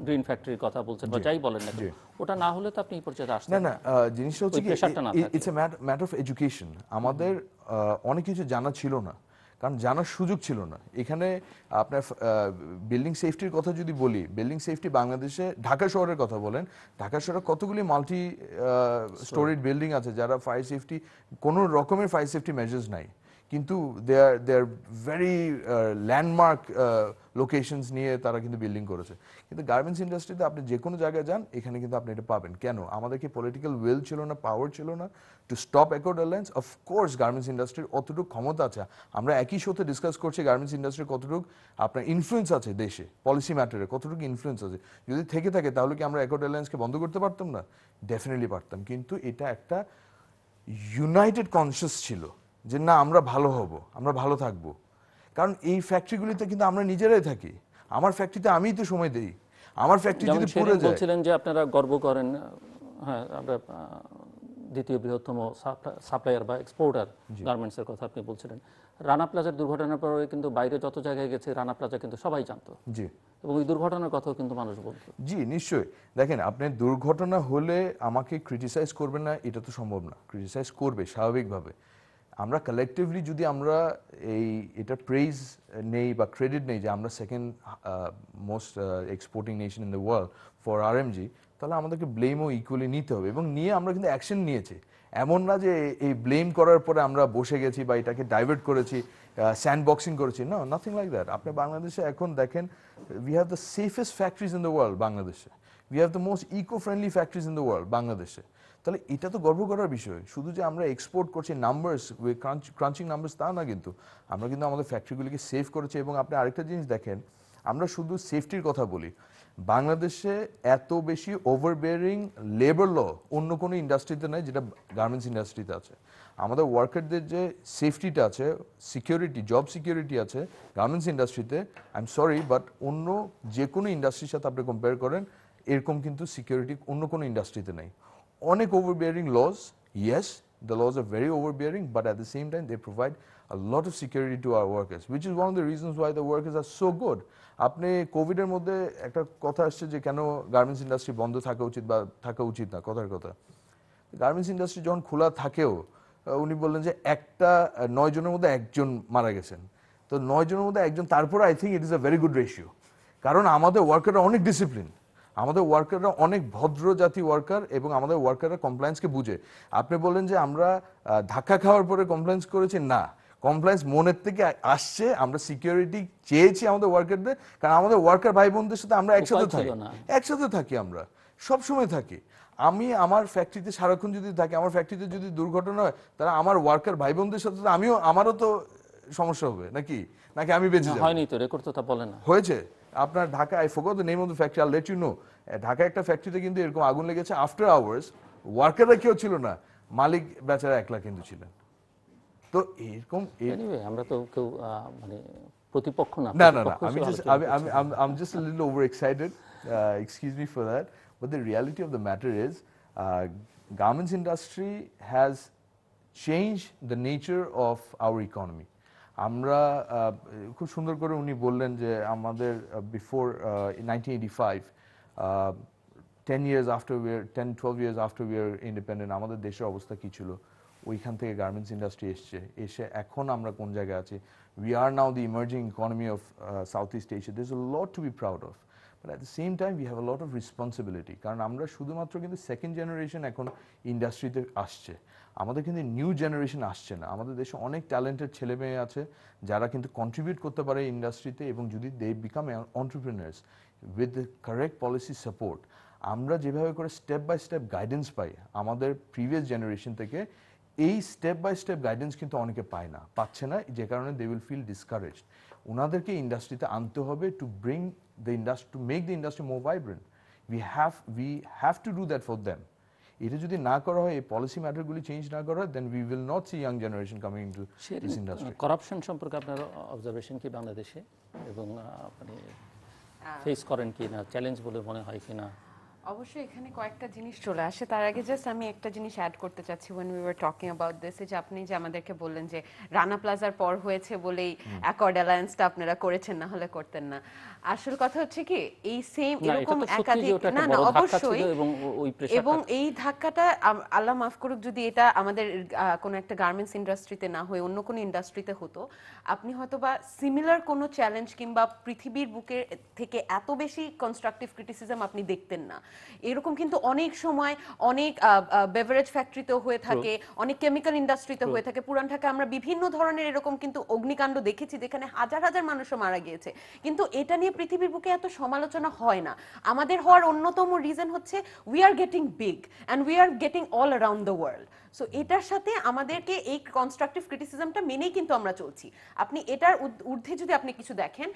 Speaker 1: গ্রিন ফ্যাক্টরির কথা বলছেন বা যাই বলেন না, ওটা না হলে তো আপনি এই পর্যায়ে আসতেন
Speaker 3: না। জিনিসটা হচ্ছে কি, it's a matter of education. আমাদের অনেক কিছু জানা ছিল না, কারণ জানার সুযোগ ছিল না। এখানে আপনার বিল্ডিং সেফটির কথা যদি বলি, বিল্ডিং সেফটি বাংলাদেশে ঢাকা শহরের কথা বলেন, ঢাকা শহরে কতগুলি মাল্টি স্টোরিড বিল্ডিং আছে যারা ফায়ার সেফটি, কোনো রকমের ফায়ার সেফটি মেজার্স নাই, কিন্তু দে আর ভেরি ল্যান্ডমার্ক লোকেশনস নিয়ে তারা কিন্তু বিল্ডিং করেছে। কিন্তু গার্মেন্টস ইন্ডাস্ট্রিতে আপনি যে কোনো জায়গায় যান, এখানে কিন্তু আপনি এটা পাবেন। কেন? আমাদের কি পলিটিক্যাল উইল ছিল না, পাওয়ার ছিল না to stop accord airlines? Of course garments ইন্ডাস্ট্রির অতটুকু ক্ষমতা আছে। আমরা একই সাথে ডিসকাস করছি গার্মেন্টস ইন্ডাস্ট্রির কতটুকু আপনার ইনফ্লুয়েন্স আছে দেশে, পলিসি ম্যাটারে কতটুকু ইনফ্লুয়েন্স আছে। যদি থেকে থাকে তাহলে কি আমরা অ্যাকর্ড এয়ারলাইন্সকে বন্ধ করতে পারতাম না? ডেফিনেটলি পারতাম। কিন্তু এটা একটা ইউনাইটেড কনসিয়াস ছিল যে না আমরা ভালো হব, আমরা ভালো থাকব। কারণ এই ফ্যাক্টরিগুলিতে কিন্তু আমরা নিজেরাই থাকি। আমার ফ্যাক্টরিতে আমিই তো সময় দেই। আমার ফ্যাক্টরি যদি পুরো যায়,
Speaker 1: বলছিলেন যে আপনারা গর্ব করেন, হ্যাঁ আমরা দ্বিতীয় বৃহত্তম সাপ্লায়ার বা এক্সপোর্টার গার্মেন্টসের কথা আপনি বলছিলেন। রানা প্লাজার দুর্ঘটনার পরে কিন্তু বাইরে যত জায়গায় গেছে রানা প্লাজা কিন্তু সবাই জানতো,
Speaker 3: জি
Speaker 1: এবং এই দুর্ঘটনার কথাও কিন্তু মানুষ বলতো।
Speaker 3: জি নিশ্চয়ই। দেখেন, আপনি দুর্ঘটনা হলে আমাকে ক্রিটিসাইজ করবে না এটা তো সম্ভব না, ক্রিটিসাইজ করবে স্বাভাবিকভাবে। আমরা কালেকটিভলি যদি আমরা এটা প্রেইজ নেই বা ক্রেডিট নেই যে আমরা second most exporting nation in the world for RMG, তাহলে আমাদেরকে ব্লেমও ইকুয়ালি নিতে হবে, এবং নিয়ে আমরা কিন্তু অ্যাকশন নিয়েছি। এমন না যে এই ব্লেম করার পরে আমরা বসে গেছি বা এটাকে ডাইভার্ট করেছি, স্যান্ড বক্সিং করেছি, না, নাথিং লাইক দ্যাট। আপনি বাংলাদেশে এখন দেখেন, we have the safest factories in the world বাংলাদেশে, we have the most eco friendly factories in the world বাংলাদেশে। তাহলে এটা তো গর্ব করার বিষয়। শুধু যে আমরা এক্সপোর্ট করছি নাম্বারস, ক্রাঞ্চিং নাম্বারস, তা না, কিন্তু আমরা কিন্তু আমাদের ফ্যাক্টরিগুলিকে সেভ করেছি। এবং আপনি আরেকটা জিনিস দেখেন, আমরা শুধু সেফটির কথা বলি, বাংলাদেশে এত বেশি ওভারবেয়ারিং লেবার ল অন্য কোনো ইন্ডাস্ট্রিতে নেই যেটা গার্মেন্টস ইন্ডাস্ট্রিতে আছে। আমাদের ওয়ার্কারদের যে সেফটিটা আছে, সিকিউরিটি, জব সিকিউরিটি আছে গার্মেন্টস ইন্ডাস্ট্রিতে, আই এম সরি বাট অন্য যে কোনো ইন্ডাস্ট্রির সাথে আপনি কম্পেয়ার করেন, এরকম কিন্তু সিকিউরিটি অন্য কোনো ইন্ডাস্ট্রিতে নেই। অনেক overbearing laws, yes, the laws are very overbearing, but at the same time they provide a lot of security to our workers, which is one of the reasons why the workers are so good. আপনি কোভিডের মধ্যে একটা কথা আসছে যে কেন garments industry বন্ধ থাকা উচিত বা থাকা উচিত না, কথার কথা। গার্মেন্টস ইন্ডাস্ট্রি যখন খোলা থাকেও উনি বললেন যে 9 জনের মধ্যে 1 জন মারা গেছেন, তো 9 জনের মধ্যে 1 জন, তারপরে I think it is a very good ratio. কারণ আমাদের ওয়ার্কাররা অনেক ডিসিপ্লিন, আমাদের ওয়ার্কাররা অনেক ভদ্র জাতি ওয়ার্কার, এবং আমাদের ওয়ার্কাররা কমপ্লায়েন্সকে বুঝে। আপনি বলেন যে আমরা ধাক্কা খাওয়ার পরে কমপ্লায়েন্স করেছি, না, কমপ্লায়েন্স মনের থেকে আসছে। আমরা সিকিউরিটি চেয়েছি আমাদের ওয়ার্কারদের, কারণ আমাদের ওয়ার্কার ভাই বোনদের সাথে আমরা একসাথে থাকি, আমরা সব সময় থাকি। আমি আমার ফ্যাক্টরিতে সারাক্ষণ যদি থাকি, আমার ফ্যাক্টরিতে যদি দুর্ঘটনা হয়, তাহলে আমার ওয়ার্কার ভাই বোনদের সাথে আমারও তো সমস্যা হবে, নাকি আমি বেঁচে যাব?
Speaker 1: হয়নি তো, রেকর্ড তো তা বলে না।
Speaker 3: হয়েছে। আপনার Dhaka, I forgot the name of the factory, আইল লেট ইউ নো, ঢাকা একটা ফ্যাক্টরিতে কিন্তু এরকম আগুন লেগেছে আফটার আওয়ার্স, ওয়ার্কাররা কেউ ছিল না, মালিক বেচারা একলা কিন্তু ছিলেন। তো এরকম
Speaker 1: আমরা তো কেউ মানে প্রতিপক্ষ না,
Speaker 3: I'm just a little overexcited, excuse me for that, but the reality of the matter is garments industry has changed the nature of our economy. আমরা খুব সুন্দর করে উনি বললেন যে আমাদের before 1985, 10-12 years after we are independent, আমাদের দেশের অবস্থা কি ছিল, ওইখান থেকে গার্মেন্টস ইন্ডাস্ট্রি এসে এখন আমরা কোন জায়গায় আছি। We are now the emerging economy of Southeast Asia. There's a lot to be proud of, but at the same time we have a lot of responsibility, কারণ আমরা শুধুমাত্র কিন্তু সেকেন্ড জেনারেশন এখন ইন্ডাস্ট্রিতে আসছে, আমাদের কিন্তু নিউ জেনারেশন আসছে না। আমাদের দেশে অনেক ট্যালেন্টেড ছেলে মেয়ে আছে যারা কিন্তু কন্ট্রিবিউট করতে পারে ইন্ডাস্ট্রিতে, এবং যদি they become entrepreneurs with the correct policy support, আমরা যেভাবে করে স্টেপ বাই স্টেপ গাইডেন্স পাই আমাদের প্রিভিয়াস জেনারেশন থেকে, এই স্টেপ বাই স্টেপ গাইডেন্স কিন্তু অনেকে পাচ্ছে না, যে কারণে দে উইল ফিল ডিসকারেজড। ওনাদেরকে ইন্ডাস্ট্রিতে আনতে হবে to bring the industry, to make the industry more vibrant. We have to do that for them. এটা যদি না করা হয়, এই পলিসি ম্যাটারগুলি চেঞ্জ না করা হয়, then we will not see young generation coming into this industry.
Speaker 1: Corruption সম্পর্কে আপনার অবজারভেশন কি বাংলাদেশে, এবং আপনি ফেস করেন কি না, চ্যালেঞ্জ বলে মনে হয় কি না?
Speaker 2: অবশ্যই এখানে কয়েকটা জিনিস চলে আসে। তার আগে জাস্ট আমি একটা জিনিস অ্যাড করতে চাচ্ছি, when we were talking about this, যে আপনি যে আমাদেরকে বললেন যে রানা প্লাজার পর হয়েছে বলেই অ্যাকর্ড অ্যালায়েন্সটা আপনারা করেছেন, না হলে করতেন না। আসল কথা হচ্ছে কি, এই সেম এরকম একাধিক, না না অবশ্যই, এবং এই ধাক্কাটা আল্লাহ মাফ করুক যদি এটা আমাদের কোনো একটা গার্মেন্টস ইন্ডাস্ট্রিতে না হয়ে অন্য কোনো ইন্ডাস্ট্রিতে হতো, আপনি হয়তো বা সিমিলার কোনো চ্যালেঞ্জ কিংবা পৃথিবীর বুকে থেকে এত বেশি কনস্ট্রাকটিভ ক্রিটিসিজম আপনি দেখতেন না। এরকম কিন্তু অনেক সময় অনেক বেভারেজ ফ্যাক্টরিতেও হয়ে থাকে, অনেক কেমিক্যাল ইন্ডাস্ট্রিতে হয়ে থাকে। পুরান ঢাকা আমরা বিভিন্ন ধরনের এরকম কিন্তু অগ্নিকাণ্ড দেখেছি যেখানে হাজার হাজার মানুষও মারা গিয়েছে, কিন্তু এটা নিয়ে পৃথিবীর বুকে এত সমালোচনা হয় না। আমাদের হওয়ার অন্যতম রিজন হচ্ছে we are getting big and we are getting all around the world. So এটার সাথে আমাদেরকে এই কনস্ট্রাকটিভ ক্রিটিসিজমটা মেনেই কিন্তু আমরা চলছি। আপনি এটার ঊর্ধ্বে যদি আপনি কিছু দেখেন,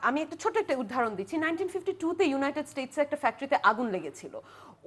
Speaker 2: আমি একটা ছোট একটা উদাহরণ দিচ্ছি। 1952-তে ইউনাইটেড স্টেটসে একটা ফ্যাক্টরিতে আগুন লেগেছিল।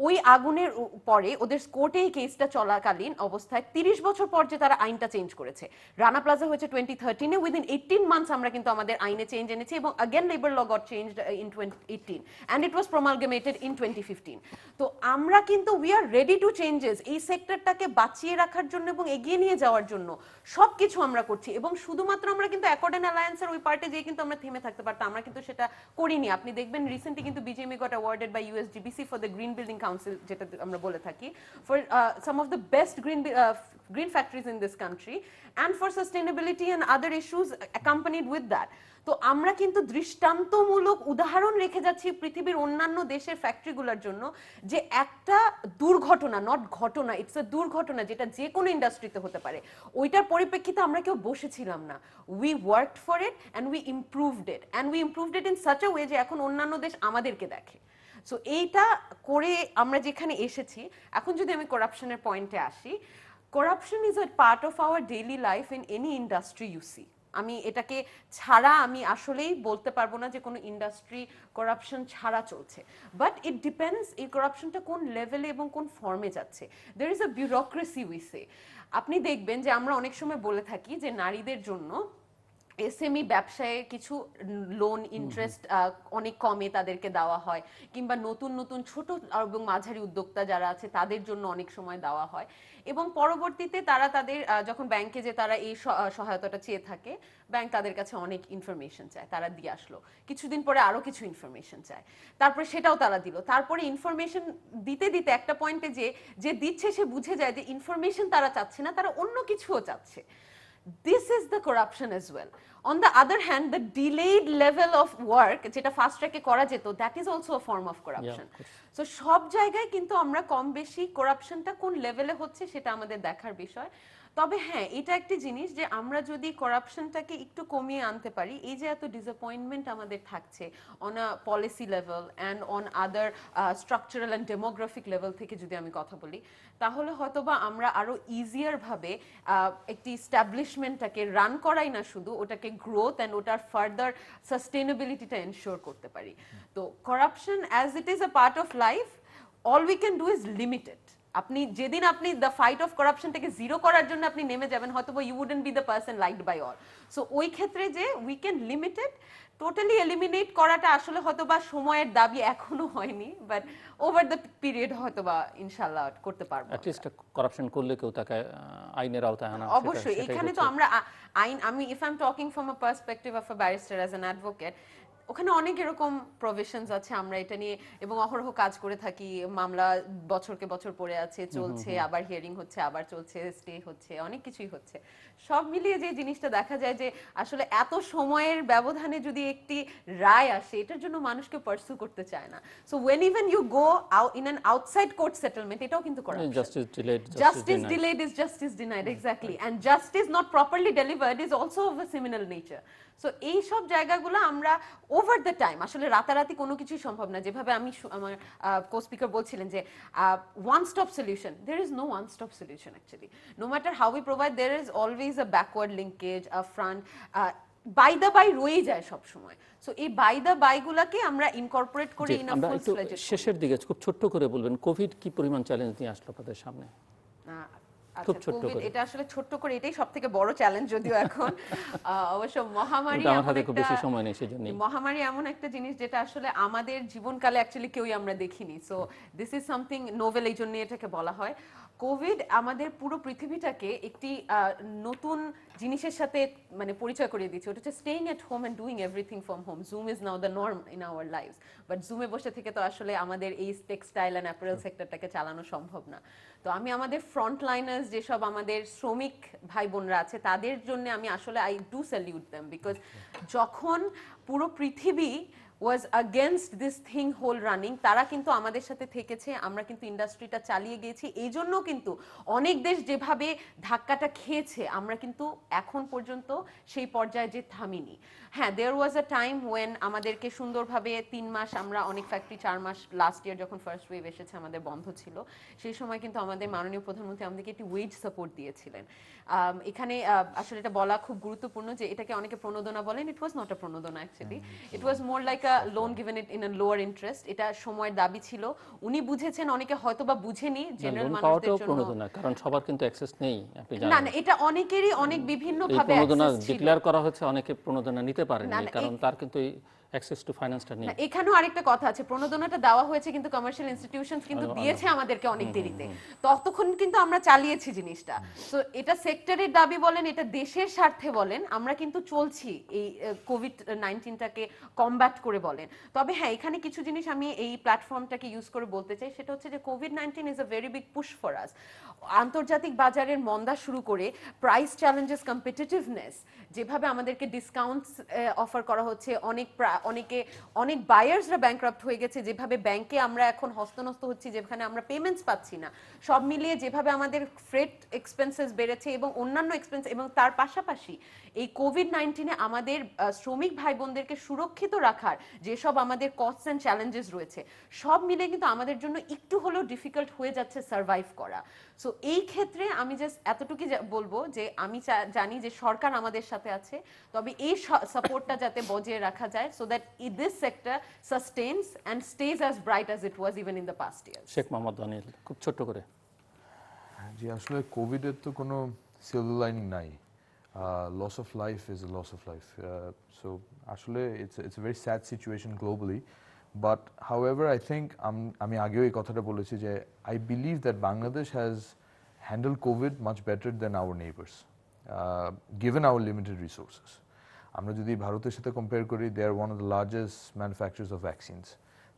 Speaker 2: ওই আগুনের পরে ওদের কোর্টে এই কেসটা চলাকালীন অবস্থায় 30 বছর পর যে তারা আইনটা চেঞ্জ করেছে। রানা প্লাজা হয়েছে 2013-এ, উইদিন 18 মান্থস আমরা কিন্তু আমাদের আইনে চেঞ্জ এনেছি, এবং again labor law got changed in 2018 and it was promulgated in 2015. তো আমরা কিন্তু we are ready to changes, এই সেক্টরটাকে বাঁচিয়ে রাখার জন্য এবং এগিয়ে নিয়ে যাওয়ার জন্য সবকিছু আমরা করছি। এবং শুধুমাত্র আমরা কিন্তু অ্যাকর্ড অ্যান্ড অ্যালায়েন্সের ওই পার্টে যেয়ে কিন্তু আমরা থেমে থাকতে পারতাম, আমরা কিন্তু সেটা করিনি। আপনি দেখবেন রিসেন্টলি কিন্তু BGMEA got awarded by USGBC for the Green Building Council, যেটা আমরা বলে থাকি, for some of the best green factories in this country and for sustainability and other issues accompanied with that. তো আমরা কিন্তু দৃষ্টান্তমূলক উদাহরণ রেখে যাচ্ছি পৃথিবীর অন্যান্য দেশের ফ্যাক্টরিগুলোর জন্য, যে একটা দুর্ঘটনা, নট ঘটনা, ইটস আ দুর্ঘটনা, যেটা যে কোনো ইন্ডাস্ট্রিতে হতে পারে, ওইটার পরিপ্রেক্ষিতে আমরা কেউ বসেছিলাম না। We worked for it and we improved it in such a way যে এখন অন্যান্য দেশ আমাদেরকে দেখে। সো এইটা করে আমরা যেখানে এসেছি। এখন যদি আমি করাপশনের পয়েন্টে আসি, corruption is a part of our daily life in any industry you see. আমি এটাকে ছাড়া আমি আসলেই বলতে পারবো না যে কোনো ইন্ডাস্ট্রি করাপশন ছাড়া চলছে, বাট ইট ডিপেন্ডস এই করাপশনটা কোন লেভেলে এবং কোন ফর্মে যাচ্ছে। There is a bureaucracy we say. আপনি দেখবেন যে আমরা অনেক সময় বলে থাকি যে নারীদের জন্য এসএমই ব্যবসায়ে কিছু লোন ইন্টারেস্ট অনেক কমে তাদেরকে দেওয়া হয়, কিংবা নতুন নতুন ছোট এবং মাঝারি উদ্যোক্তা যারা আছে তাদের জন্য অনেক সময় দেওয়া হয়, এবং পরবর্তীতে তারা তাদের যখন ব্যাংকে যে তারা এই সহায়তাটা চেয়ে থাকে, ব্যাংক তাদের কাছে অনেক ইনফরমেশন চায়, তারা দিয়ে আসলো, কিছুদিন পরে আরো কিছু ইনফরমেশন চায়, তারপরে সেটাও তারা দিল, তারপরে ইনফরমেশন দিতে দিতে একটা পয়েন্টে যে দিচ্ছে সে বুঝে যায় যে ইনফরমেশন তারা চাচ্ছে না, তারা অন্য কিছুও চাচ্ছে। This is the corruption as well. On the other hand, the delayed level of work, যেটা ফাস্ট ট্র্যাকে করা যেত, that is also a form of corruption. So সব জায়গায় কিন্তু আমরা কম বেশি করাপশনটা কোন লেভেলে হচ্ছে সেটা আমাদের দেখার বিষয়। তবে হ্যাঁ, এটা একটি জিনিস যে আমরা যদি করাপশনটাকে একটু কমিয়ে আনতে পারি, এই যে এত ডিসঅ্যাপয়েন্টমেন্ট আমাদের থাকছে on a policy level and on other structural and demographic level থেকে যদি আমি কথা বলি, তাহলে হয়তোবা আমরা আরো ইজিয়ার ভাবে একটি স্ট্যাবলিশমেন্টটাকে রান করাই না শুধু, ওটাকে গ্রোথ অ্যান্ড ওটার ফার্দার সাস্টেনেবিলিটিটা এনশিওর করতে পারি। তো corruption as it is a part of life, all we can do is limited. আপনি যেদিন আপনি দ্য ফাইট অফ করাপশনটাকে জিরো করার জন্য আপনি নেমে যাবেন, হয়তোবা you wouldn't be the person liked by all. So ওই ক্ষেত্রে যে we can limited, totally eliminate করাটা আসলে হয়তোবা সময়ের দাবি এখনো হয়নি, বাট ওভার দ্য পিরিয়ড হয়তোবা ইনশাআল্লাহ করতে পারবো।
Speaker 1: অ্যাট লিস্ট করাপশন করলে কেউ তাকে আইনের আওতায় আনা,
Speaker 2: অবশ্যই এখানে তো আমরা আইন, আমি if I am talking from a perspective of a barrister as an advocate, ওখানে অনেক এরকম প্রভিশনস আছে, আমরা এটা নিয়ে এবং অহরহ কাজ করে থাকি। মামলা বছরকে বছর পড়ে আছে, চলছে, আবার হিয়ারিং হচ্ছে, আবার চলছে, স্টে হচ্ছে, অনেক কিছুই হচ্ছে। সব মিলিয়ে যে জিনিসটা দেখা যায় যে আসলে এত সময়ের ব্যবধানে যদি একটি রায় আসে, এটার জন্য মানুষকে পার্সু করতে চায় না। So when even you go in an outside court settlement, এটাও কিন্তু corruption. Justice delayed is justice denied, exactly, and justice not properly delivered is also of a similar nature. So এই সব জায়গাগুলো আমরা ওভার দ্য টাইম, আসলে রাতারাতি কোনো কিছুই সম্ভব না। যেভাবে আমি আমার কো স্পিকার বলছিলেন যে one stop solution, there is no one stop solution actually. No matter how we provide, there is always a backward linkage, a front, by the by রয়ে যায় সব সময়। সো এই বাই দ্য বাইগুলোকে আমরা ইনকর্পোরেট করে in a full fledged.
Speaker 1: শেষের দিকে খুব ছোট্ট করে বলবেন, কোভিড কি পরিমাণ চ্যালেঞ্জ নিয়ে আসলো আপনাদের সামনে?
Speaker 2: খুব ছোট্ট করে, এটা আসলে ছোট্ট করে এটাই সবথেকে বড় চ্যালেঞ্জ যদিও এখন। অবশ্য মহামারী,
Speaker 1: আমার হাতে খুব বেশি সময় নেই সেজন্য।
Speaker 2: মহামারী এমন একটা জিনিস যেটা আসলে আমাদের জীবনকালে অ্যাকচুয়ালি কেউই আমরা দেখিনি। So this is something novel, এই জন্য এটাকে বলা হয়। কোভিড আমাদের পুরো পৃথিবীটাকে একটি নতুন জিনিসের সাথে মানে পরিচয় করিয়ে দিচ্ছে, ওটা হচ্ছে staying at home and doing everything from home. Zoom is now the norm in our lives, but জুমে বসে থেকে তো আসলে আমাদের এই টেক্সটাইল অ্যান্ড অ্যাপারেল সেক্টরটাকে চালানো সম্ভব না। তো আমি আমাদের ফ্রন্ট লাইনার্স, যেসব আমাদের শ্রমিক ভাই বোনরা আছে, তাদের জন্য আমি আসলে I do salute them, because যখন পুরো পৃথিবী was against this thing whole running, তারা কিন্তু আমাদের সাথে থেকেছে, আমরা কিন্তু ইন্ডাস্ট্রিটা চালিয়ে গিয়েছি। এই জন্য কিন্তু অনেক দেশ যেভাবে ধাক্কাটা খেয়েছে, আমরা কিন্তু এখন পর্যন্ত সেই পর্যায়ে যে থামিনি। হ্যাঁ, দেয়ার ওয়াজ আ টাইম ওয়েন আমাদেরকে সুন্দরভাবে 3 মাস, আমরা অনেক ফ্যাক্টরি 4 মাস, লাস্ট ইয়ার যখন ফার্স্ট ওয়েভ এসেছে আমাদের বন্ধ ছিল, সেই সময় কিন্তু আমাদের মাননীয় প্রধানমন্ত্রী আমাদেরকে একটি ওয়েজ সাপোর্ট দিয়েছিলেন। এখানে আসলে এটা বলা খুব গুরুত্বপূর্ণ যে এটাকে অনেকে প্রণোদনা বলেন, ইট ওয়াজ নট আ প্রণোদনা অ্যাকচুয়ালি, ইট ওয়াজ মোর লাইক একটা loan given it in a lower interest, এটা সময়ের দাবি ছিল, উনি বুঝেছেন, অনেকে হয়তোবা বুঝেনি জেনারেল মানুষদের জন্য।
Speaker 1: প্রণোদনা, কারণ সবার কিন্তু অ্যাক্সেস নেই, আপনি
Speaker 2: না
Speaker 1: জানেন।
Speaker 2: না, এটা অনেকেরই অনেক বিভিন্ন ভাবে
Speaker 1: প্রণোদনা
Speaker 2: অ্যাক্সেস ছিল।
Speaker 1: ডিক্লেয়ার করা হচ্ছে, অনেকে প্রণোদনা নিতে
Speaker 2: না,
Speaker 1: পারেননি,
Speaker 2: না,
Speaker 1: কারণ তার কিন্তু অ্যাক্সেস টু ফাইন্যান্সটা নেই।
Speaker 2: না, এখানেও আরেকটা কথা আছে, প্রণোদনাটা দেওয়া হয়েছে কিন্তু কমার্শিয়াল ইনস্টিটিউশনস কিন্তু দিয়েছে আমাদেরকে অনেক দেরিতে, ততক্ষণ কিন্তু আমরা চালিয়েছি জিনিসটা। সো এটা সেক্টরের দাবি বলেন, এটা দেশের স্বার্থে বলেন, আমরা কিন্তু চলছি এই কোভিড-19টাকে কমব্যাট করে বলেন। তবে হ্যাঁ, এখানে কিছু জিনিস আমি এই প্ল্যাটফর্মটাকে ইউজ করে বলতে চাই, সেটা হচ্ছে যে COVID-19 is a very big push for us. আন্তর্জাতিক বাজারের মন্দা শুরু করে প্রাইস চ্যালেঞ্জেস, কম্পিটিটিভনেস, যেভাবে আমাদেরকে ডিসকাউন্টস অফার করা হচ্ছে, অনেক বায়ার্সরা ব্যাংক্রাপ্ট হয়ে গেছে, যেভাবে ব্যাংকে আমরা এখন হস্তনস্ত হচ্ছি, যেখানে আমরা পেমেন্টস পাচ্ছি না, সব মিলিয়ে যেভাবে আমাদের ফ্রেট এক্সপেন্সেস বেড়েছে এবং অন্যান্য এক্সপেন্স, এবং তার পাশাপাশি এই কোভিড-19 আমাদের শ্রমিক ভাই বোনদেরকে সুরক্ষিত রাখার যেসব আমাদের কস্টস অ্যান্ড চ্যালেঞ্জেস রয়েছে, সব মিলে কিন্তু আমাদের জন্য একটু হলেও ডিফিকাল্ট হয়ে যাচ্ছে সার্ভাইভ করা। সো এই ক্ষেত্রে আমি জাস্ট এতটুকুই বলবো যে আমি জানি যে সরকার আমাদের সাথে আছে, তবে এই সাপোর্টটা যাতে বজায় রাখা যায়, so that this sector sustains and stage as bright as it was even in the past years.
Speaker 1: Sheikh Mohammad Danial, খুব ছোট্ট করে।
Speaker 3: জি, আসলে কোভিডের তো কোনো সিলভার লাইনিং নাই। Loss of life is a loss of life. So আসলে it's a very sad situation globally, but however I think আমি আগেও এই কথাটা বলেছি যে I believe that Bangladesh has handle COVID much better then our neighbours, given our limited resources. আমরা যদি ভারতের সাথে কম্পেয়ার করি, they are one of the largest manufacturers of vaccines.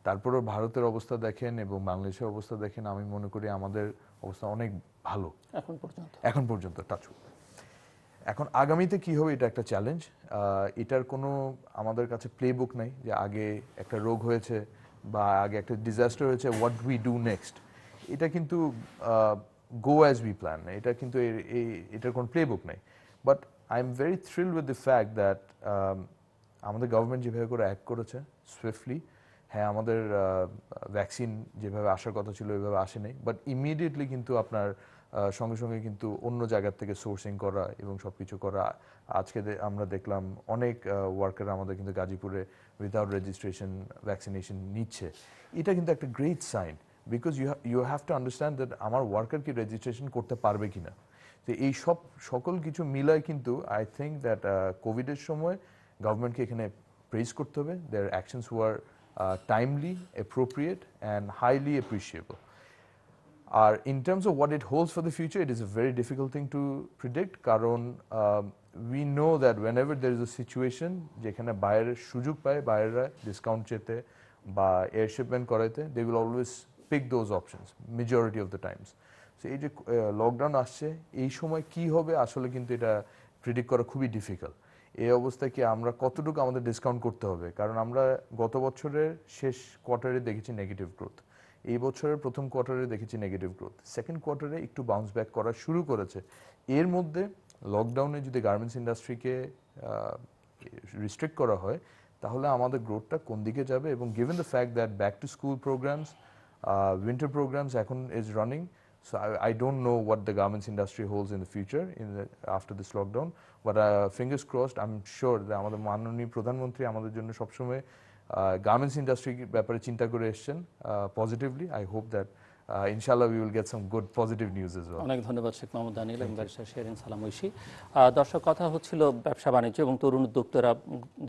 Speaker 3: তারপরেও ভারতের অবস্থা দেখেন এবং বাংলাদেশের অবস্থা দেখেন, আমি মনে করি আমাদের অবস্থা অনেক ভালো এখন পর্যন্ত টাচউড। এখন আগামীতে কি হবে এটা একটা চ্যালেঞ্জ। এটার কোনো আমাদের কাছে প্লে বুক নাই যে আগে একটা রোগ হয়েছে বা আগে একটা ডিজাস্টার হয়েছে, হোয়াট উই ডু নেক্সট। এটা কিন্তু গো অ্যাজ উই প্ল্যান, এটা কিন্তু এটার কোনো প্লে বুক নাই। But I am very thrilled with the fact that আমাদের গভর্নমেন্ট যেভাবে করে অ্যাক্ট করেছে সুইফটলি। হ্যাঁ, আমাদের ভ্যাকসিন যেভাবে আসার কথা ছিল ওইভাবে আসেনি, বাট ইমিডিয়েটলি কিন্তু আপনার সঙ্গে সঙ্গে কিন্তু অন্য জায়গার থেকে সোর্সিং করা এবং সব কিছু করা। আজকে আমরা দেখলাম অনেক ওয়ার্কার আমাদের কিন্তু গাজীপুরে উইদাউট রেজিস্ট্রেশন ভ্যাকসিনেশন নিচ্ছে। এটা কিন্তু একটা great sign, because you have to understand that আমার ওয়ার্কার কি রেজিস্ট্রেশন করতে পারবে কিনা। তো এই সকল কিছু মিলায় কিন্তু আই থিঙ্ক দ্যাট কোভিডের সময় গভর্নমেন্টকে এখানে প্রেজ করতে হবে। Their actions were timely, appropriate, and highly appreciable. In terms of what it holds for the future, it is a very difficult thing to predict, কারণ we know that whenever there is a situation যেখানে বাইরের সুযোগ পায় বাইরেরা discount চেতে বা air shipment করাইতে, they will always pick those options majority of the times. So এই যে লকডাউন আসছে, এই সময় কি হবে আসলে কিন্তু এটা প্রেডিক্ট করা খুবই ডিফিকাল্ট। এই অবস্থায় কি আমরা কতটুকু আমাদের ডিসকাউন্ট করতে হবে, কারণ আমরা গত বছরের শেষ কোয়ার্টারে দেখেছি নেগেটিভ গ্রোথ, এই বছরের প্রথম কোয়ার্টারে দেখেছি নেগেটিভ গ্রোথ, সেকেন্ড কোয়ার্টারে একটু বাউন্স ব্যাক করা শুরু করেছে। এর মধ্যে লকডাউনে যদি গার্মেন্টস ইন্ডাস্ট্রিকে রিস্ট্রিক্ট করা হয়, তাহলে আমাদের গ্রোথটা কোন দিকে যাবে। এবং given the fact that back to school programmes, winter programmes এখন is running, so I don't know what the garments industry holds in the future after this lockdown, but fingers crossed, I'm sure that আমাদের মাননীয় প্রধানমন্ত্রী আমাদের জন্য সবসময় garments industry ব্যাপারে চিন্তা করে এসেছেন positively. I hope that inshallah we will get some good positive news as well.
Speaker 1: অনেক ধন্যবাদ শেখ মোহাম্মদ দানিয়াল এবং ব্যারিস্টার শেহরিন সালাম ঐশী। দর্শক, কথা হচ্ছিল ব্যবসা বাণিজ্য এবং তরুণ উদ্যোক্তারা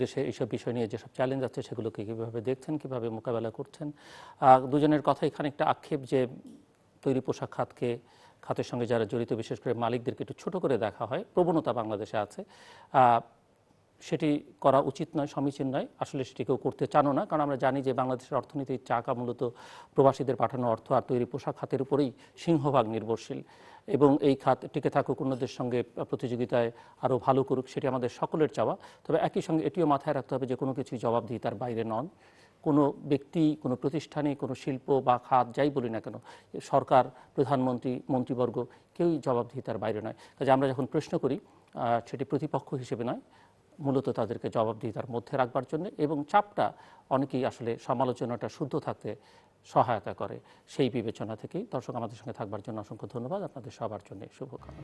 Speaker 1: দেশে এইসব বিষয় নিয়ে যেসব চ্যালেঞ্জ আছে সেগুলোকে কীভাবে দেখছেন, কীভাবে মোকাবেলা করছেন। দুজনের কথাই খানিকটা আক্ষেপ যে তৈরি পোশাক খাতের সঙ্গে যারা জড়িত, বিশেষ করে মালিকদেরকে একটু ছোট করে দেখা হয়, প্রবণতা বাংলাদেশে আছে। সেটি করা উচিত নয়, সমীচীন নয়, আসলে সেটি কেউ করতে চানো না, কারণ আমরা জানি যে বাংলাদেশের অর্থনীতির চাকা মূলত প্রবাসীদের পাঠানো অর্থ আর তৈরি পোশাক খাতের উপরেই সিংহভাগ নির্ভরশীল। এবং এই খাত টিকে থাকুক, অন্যদের সঙ্গে প্রতিযোগিতায় আরও ভালো করুক, সেটি আমাদের সকলের চাওয়া। তবে একই সঙ্গে এটিও মাথায় রাখতে হবে যে কোনো কিছুই জবাবদিহিতার বাইরে নন। কোনো ব্যক্তি, কোনো প্রতিষ্ঠানে, কোনো শিল্প বা খাত যাই বলি না কেন, সরকার, প্রধানমন্ত্রী, মন্ত্রীবর্গ কেউই জবাবদিহিতার বাইরে নয়। কাজে আমরা যখন প্রশ্ন করি সেটি প্রতিপক্ষ হিসেবে নয়, মূলত তাদেরকে জবাবদিহিতার মধ্যে রাখবার জন্য, এবং চাপটা অনেকেই আসলে সমালোচনাটা শুদ্ধ থাকতে সহায়তা করে। সেই বিবেচনা থেকেই দর্শক আমাদের সঙ্গে থাকবার জন্য অসংখ্য ধন্যবাদ। আপনাদের সবার জন্য শুভকামনা।